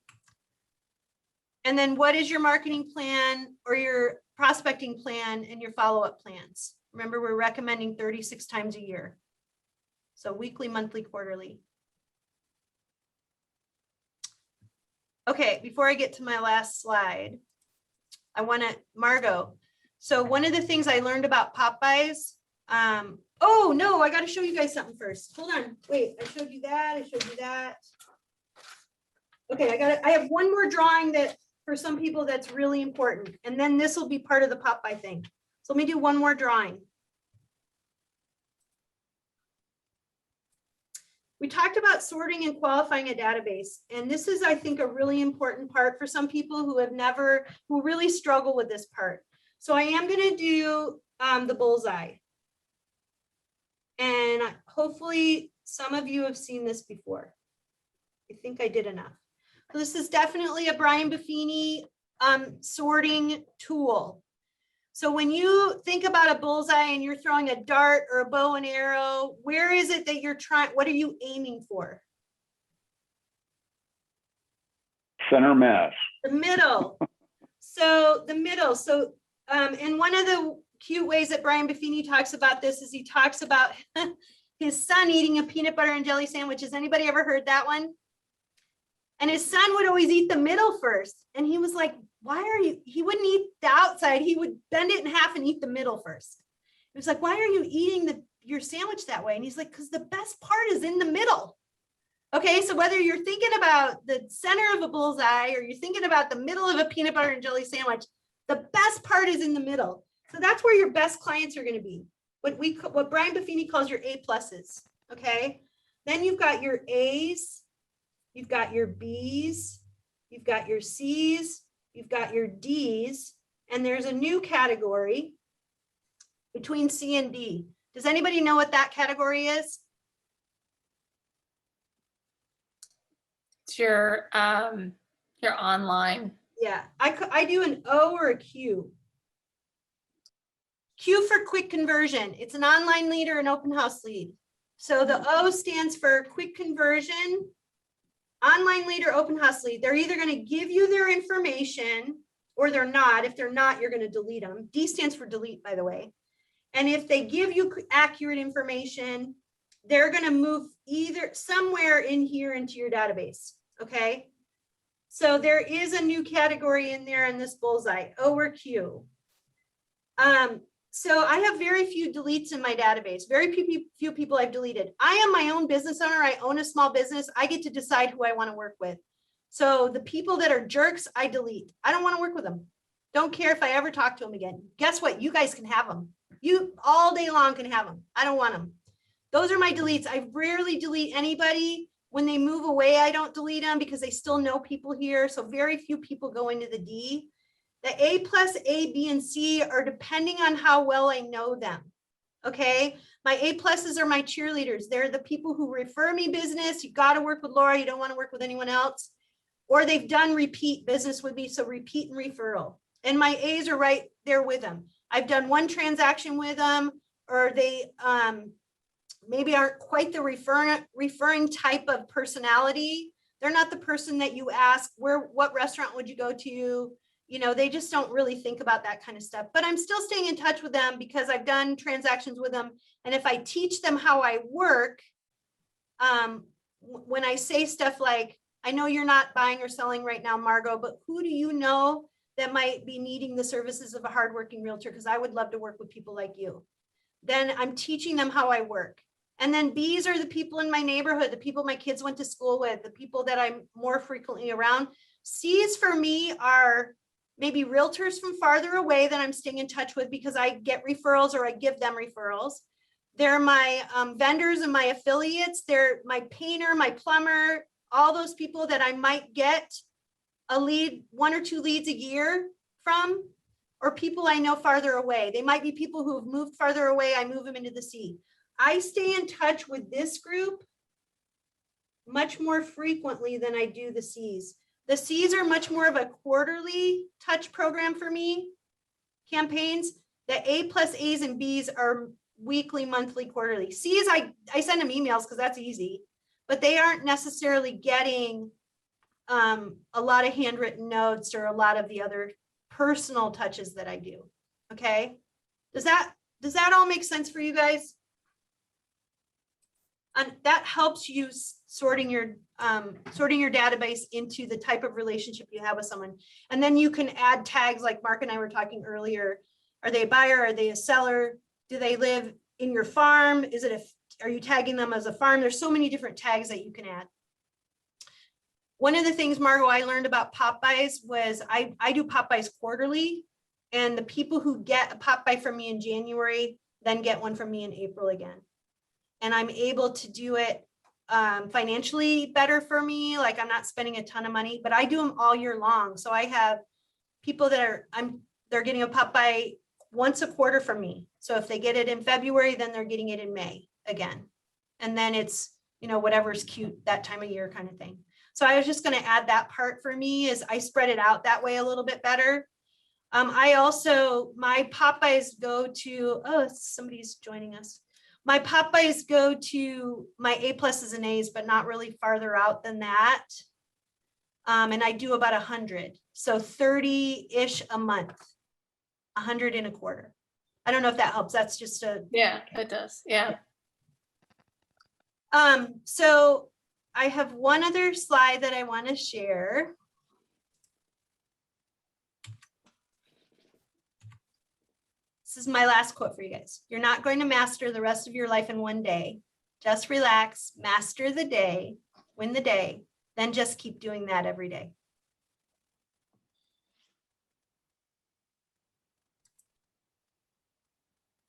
And then what is your marketing plan or your prospecting plan and your follow-up plans? Remember, we're recommending 36 times a year. So weekly, monthly, quarterly. Okay, before I get to my last slide, I want to, Margot. So one of the things I learned about Popeyes, oh no, I got to show you guys something first. Hold on, wait, I showed you that, I showed you that. Okay, I have one more drawing that for some people that's really important. And then this will be part of the Popeye thing. So let me do one more drawing. We talked about sorting and qualifying a database. And this is, I think, a really important part for some people who really struggle with this part. So I am going to do the bullseye. And hopefully some of you have seen this before. I think I did enough. So this is definitely a Brian Buffini sorting tool. So when you think about a bullseye and you're throwing a dart or a bow and arrow, where is it that you're trying, what are you aiming for? Center mass. The middle. So the middle. So, and one of the cute ways that Brian Buffini talks about this is he talks about his son eating a peanut butter and jelly sandwich. Has anybody ever heard that one? And his son would always eat the middle first. And he was like, he wouldn't eat the outside. He would bend it in half and eat the middle first. It was like, why are you eating your sandwich that way? And he's like, because the best part is in the middle. Okay, so whether you're thinking about the center of a bullseye or you're thinking about the middle of a peanut butter and jelly sandwich, the best part is in the middle. So that's where your best clients are going to be. What Brian Buffini calls your A pluses. Okay, then you've got your A's, you've got your B's, you've got your C's, you've got your D's, and there's a new category between C and D. Does anybody know what that category is? It's your online. Yeah, I do an O or a Q. Q for quick conversion. It's an online lead or an open house lead. So the O stands for quick conversion, online lead or open house lead. They're either going to give you their information or they're not. If they're not, you're going to delete them. D stands for delete, by the way. And if they give you accurate information, they're going to move either somewhere in here into your database. Okay. So there is a new category in there in this bullseye, O or Q. So I have very few deletes in my database. Very few people I've deleted. I am my own business owner. I own a small business. I get to decide who I want to work with. So the people that are jerks, I delete. I don't want to work with them. Don't care if I ever talk to them again. Guess what? You guys can have them. You all day long can have them. I don't want them. Those are my deletes. I rarely delete anybody. When they move away, I don't delete them because they still know people here. So very few people go into the D. The A plus, A, B, and C are depending on how well I know them. Okay. My A pluses are my cheerleaders. They're the people who refer me business. You got to work with Laura. You don't want to work with anyone else. Or they've done repeat business with me. So repeat and referral. And my A's are right there with them. I've done one transaction with them, or they maybe aren't quite the referring type of personality. They're not the person that you ask, what restaurant would you go to? You know, they just don't really think about that kind of stuff. But I'm still staying in touch with them because I've done transactions with them. And if I teach them how I work, when I say stuff like, I know you're not buying or selling right now, Margot, but who do you know that might be needing the services of a hardworking realtor? Because I would love to work with people like you. Then I'm teaching them how I work. And then Bs are the people in my neighborhood, the people my kids went to school with, the people that I'm more frequently around. Cs for me are maybe realtors from farther away that I'm staying in touch with because I get referrals or I give them referrals. They're my vendors and my affiliates. They're my painter, my plumber, all those people that I might get a lead, 1 or 2 leads a year from, or people I know farther away. They might be people who have moved farther away. I move them into the C. I stay in touch with this group much more frequently than I do the Cs. The Cs are much more of a quarterly touch program for me, campaigns. The A plus As and Bs are weekly, monthly, quarterly. Cs, I send them emails because that's easy, but they aren't necessarily getting a lot of handwritten notes or a lot of the other personal touches that I do. Okay. Does that all make sense for you guys? And that helps you sorting your database into the type of relationship you have with someone. And then you can add tags like Mark and I were talking earlier. Are they a buyer? Are they a seller? Do they live in your farm? Are you tagging them as a farm? There's so many different tags that you can add. One of the things, Margot, I learned about pop buys was I do pop buys quarterly, and the people who get a pop buy from me in January then get one from me in April again. And I'm able to do it financially better for me. Like I'm not spending a ton of money, but I do them all year long. So I have people that they're getting a pop buy once a quarter from me. So if they get it in February, then they're getting it in May again. And then it's, whatever's cute that time of year kind of thing. So I was just going to add that part for me is I spread it out that way a little bit better. My pop buys go to, somebody's joining us. My pop buys go to my A pluses and A's, but not really farther out than that. And I do about 100. So 30-ish a month, 100 in a quarter. I don't know if that helps. That's just Yeah, it does. Yeah. So I have one other slide that I want to share. This is my last quote for you guys. You're not going to master the rest of your life in one day. Just relax, master the day, win the day, then just keep doing that every day.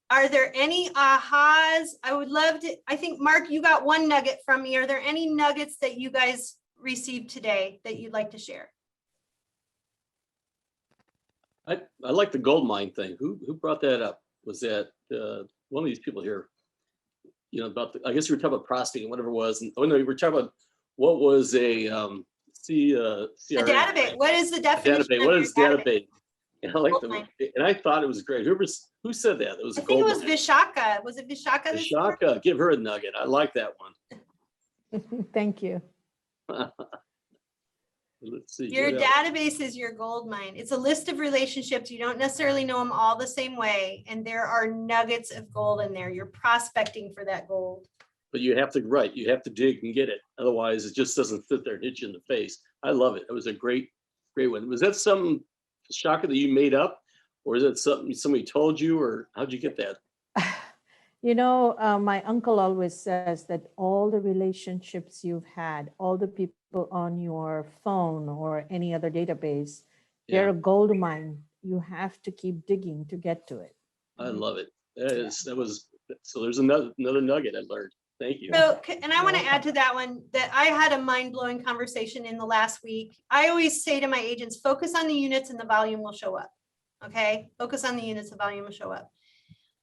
Are there any ahas? I would love to, I think, Mark, you got one nugget from me. Are there any nuggets that you guys received today that you'd like to share? I like the gold mine thing. Who brought that up? Was that one of these people here? About I guess you were talking about prospecting, whatever it was. And, no, you were talking about what was a CRM. A database. What is the definition? Database. What is database? And I like and I thought it was great. Who said that? It was I think it was Vishaka. Was it Vishaka? Vishaka, give her a nugget. I like that one. Thank you. Let's see. Your database is your gold mine. It's a list of relationships. You don't necessarily know them all the same way. And there are nuggets of gold in there. You're prospecting for that gold. But you have to dig and get it. Otherwise, it just doesn't sit there and hit you in the face. I love it. It was a great one. Was that something, Shaka, that you made up? Or is it something somebody told you? Or how'd you get that? My uncle always says that all the relationships you've had, all the people on your phone or any other database, they're a gold mine. You have to keep digging to get to it. I love it. So there's another nugget I learned. Thank you. So, and I want to add to that one that I had a mind-blowing conversation in the last week. I always say to my agents, focus on the units and the volume will show up. Okay. Focus on the units, the volume will show up.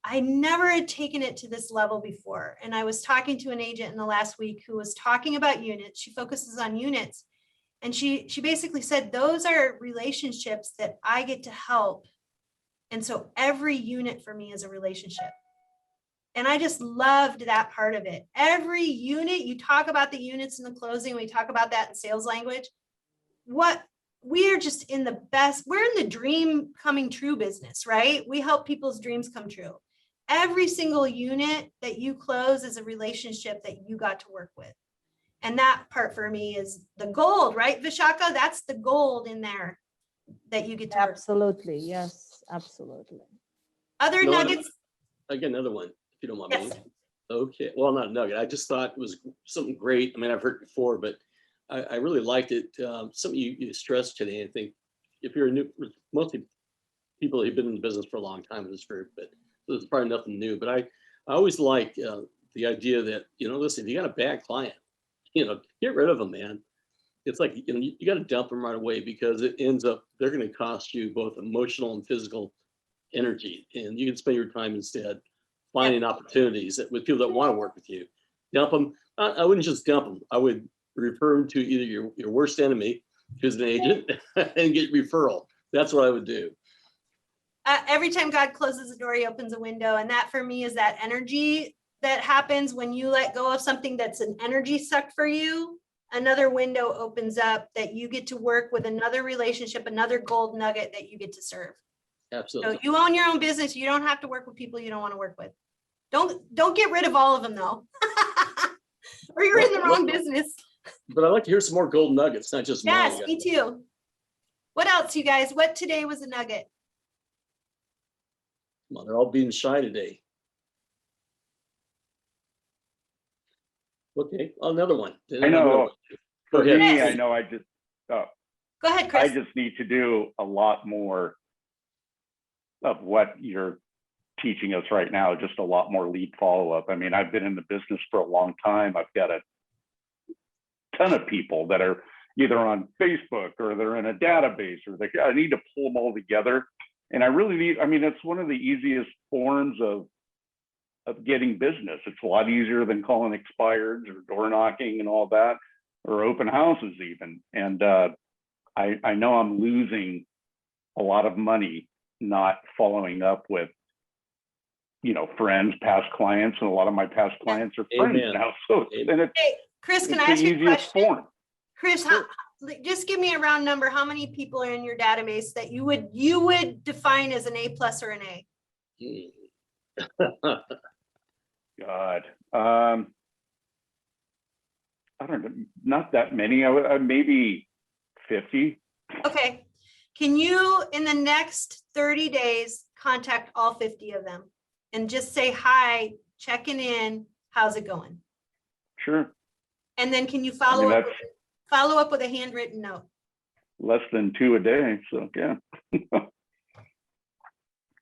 I never had taken it to this level before. And I was talking to an agent in the last week who was talking about units. She focuses on units. And she basically said, those are relationships that I get to help. And so every unit for me is a relationship. And I just loved that part of it. Every unit, you talk about the units in the closing, we talk about that in sales language. We are just in the best, we're in the dream coming true business, right? We help people's dreams come true. Every single unit that you close is a relationship that you got to work with. And that part for me is the gold, right, Vishaka? That's the gold in there that you get to work. Absolutely, yes, absolutely. Other No, nuggets, I got another one, if you don't mind yes. me. Okay, well, not a nugget. I just thought it was something great. I mean, I've heard it before, but I really liked it. Something you stressed today, I think, if you're a new, mostly people who've been in the business for a long time in this group, but there's probably nothing new. But I always like the idea that, listen, if you got a bad client, get rid of them, man. It's like, you got to dump them right away, because it ends up, they're going to cost you both emotional and physical energy, and you can spend your time instead finding opportunities with people that want to work with you. Dump them. I wouldn't just dump them. I would refer them to either your worst enemy, who's an agent, and get referral. That's what I would do. Every time God closes a door, he opens a window. And that for me is that energy that happens when you let go of something that's an energy suck for you. Another window opens up that you get to work with another relationship, another gold nugget that you get to serve. Absolutely. So you own your own business. You don't have to work with people you don't want to work with. Don't get rid of all of them though. Or you're in the wrong business. But I'd like to hear some more gold nuggets, not just Yes, mine. me too. What else, you guys? What today was a nugget? Come on, they're all being shy today. Okay, another one. I know. For Go ahead. me, I know I just, Go ahead, I Chris. just need to do a lot more of what you're teaching us right now, just a lot more lead follow-up. I mean, I've been in the business for a long time. I've got a ton of people that are either on Facebook or they're in a database, or I need to pull them all together. And I really need, I mean, it's one of the easiest forms of getting business. It's a lot easier than calling expireds or door knocking and all that, or open houses even. And I know I'm losing a lot of money not following up with, friends, past clients, and a lot of my past clients are friends Amen. now. So, and it's, Hey, Chris, it's can I the ask you a easiest question? form. Chris, just give me a round number. How many people are in your database that you would define as an A+ or an A? God, I don't know, not that many. I maybe 50. Okay. Can you, in the next 30 days, contact all 50 of them and just say, hi, checking in, how's it going? Sure. And then can you I mean, that's follow up with a handwritten note? less than 2 a day. So yeah.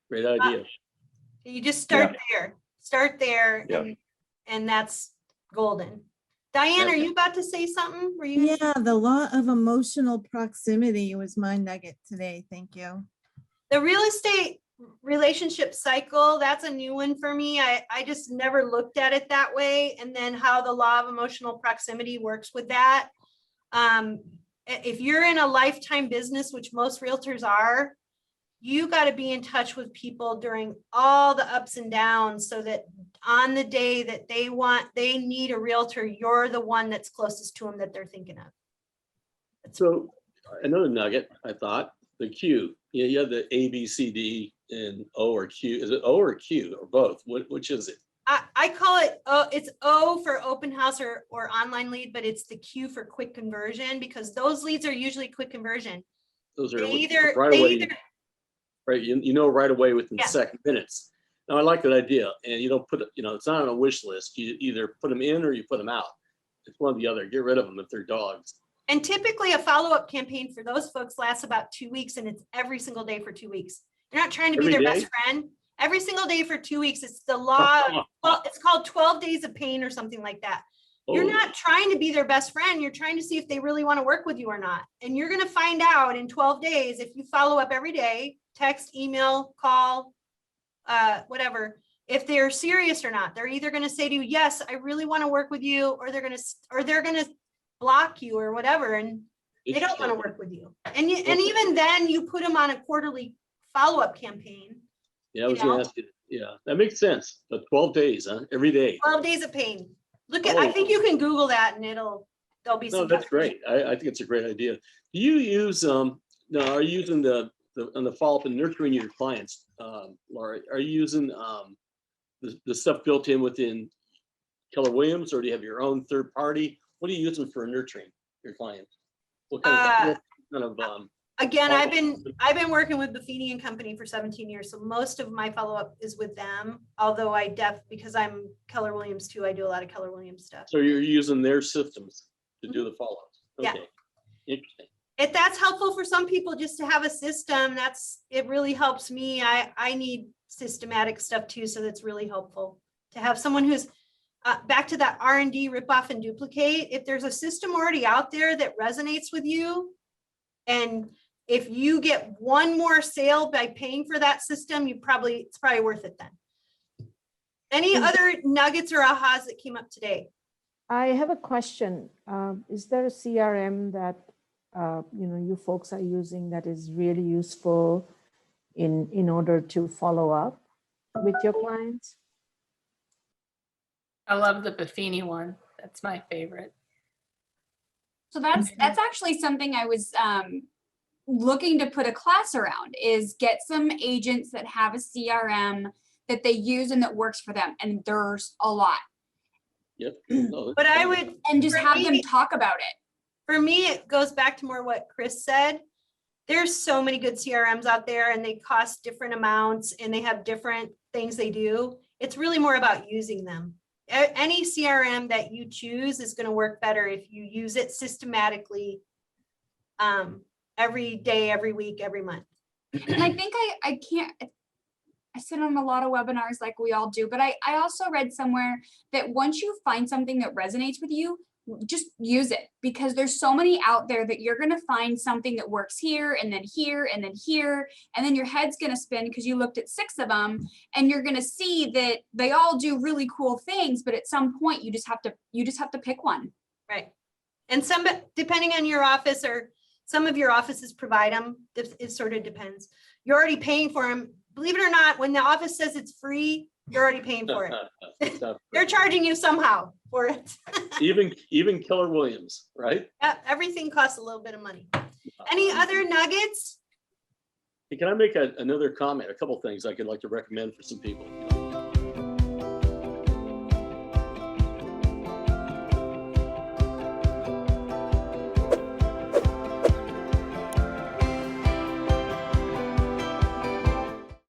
Great idea. You just start there Yeah. and that's golden. Diane, are you about to say something? Were you? Yeah, the law of emotional proximity was my nugget today. Thank you. The real estate relationship cycle, that's a new one for me. I just never looked at it that way. And then how the law of emotional proximity works with that. If you're in a lifetime business, which most realtors are, you got to be in touch with people during all the ups and downs, so that on the day that they need a realtor, you're the one that's closest to them that they're thinking of. So another nugget, I thought, the Q. You have the A, B, C, D, and O or Q. Is it O or Q or both? Which is it? I call it, it's O for open house or online lead, but it's the Q for quick conversion, because those leads are usually quick conversion. Those are They either- right they away. either- Right, you know right away within Yeah. second minutes. Now I like that idea, and you don't put it, it's not on a wish list. You either put them in or you put them out. It's one or the other. Get rid of them if they're dogs. And typically a follow-up campaign for those folks lasts about 2 weeks, and it's every single day for 2 weeks. You're not trying to be Every their day? best friend. Every single day for 2 weeks. It's the law. Well, it's called 12 days of pain or something like that. You're Oh. not trying to be their best friend. You're trying to see if they really want to work with you or not. And you're going to find out in 12 days if you follow up every day, text, email, call, whatever, if they're serious or not. They're either going to say to you, yes, I really want to work with you, or they're going to block you or whatever. And they don't want to work with you. And even then you put them on a quarterly follow-up campaign. Yeah, I was gonna ask you. Yeah, that makes sense. But 12 days, huh? Every day. 12 days of pain. Look at, I Oh. think you can Google that and there'll be No, some. that's great. I think it's a great idea. Do you use no, are you using the on the follow-up and nurturing your clients, Laura? Are you using the stuff built in within Keller Williams, or do you have your own third party, What do you use them for nurturing your clients? What kind of Again, follow-up? I've been working with Buffini and Company for 17 years, so most of my follow-up is with them. Although because I'm Keller Williams too, I do a lot of Keller Williams stuff. So you're using their systems to do the follow-ups? Yeah. Okay. Interesting. If that's helpful for some people, just to have a system, it really helps me. I need systematic stuff too, so that's really helpful to have someone who's back to that R&D, rip off and duplicate. If there's a system already out there that resonates with you, and if you get one more sale by paying for that system, it's probably worth it then. Any other nuggets or ahas that came up today? I have a question. Is there a CRM that you folks are using that is really useful in order to follow up with your clients? I love the Buffini one. That's my favorite. So that's actually something I was looking to put a class around, is get some agents that have a CRM that they use and that works for them. And there's a lot. Yep. No, But I would, And just for have them me- talk about it. For me, it goes back to more what Chris said. There's so many good CRMs out there and they cost different amounts and they have different things they do. It's really more about using them. Any CRM that you choose is going to work better if you use it systematically every day, every week, every month. And I think I sit on a lot of webinars like we all do, but I also read somewhere that once you find something that resonates with you, just use it, because there's so many out there that you're going to find something that works here and then here and then here. And then your head's going to spin because you looked at 6 of them and you're going to see that they all do really cool things. But at some point you just have to pick one. Right. And depending on your office, or some of your offices provide them, it sort of depends. You're already paying for them. Believe it or not, when the office says it's free, you're already paying for it. They're charging you somehow for it. even Keller Williams, right? Everything costs a little bit of money. Any other nuggets? Hey, can I make another comment? A couple things I could like to recommend for some people.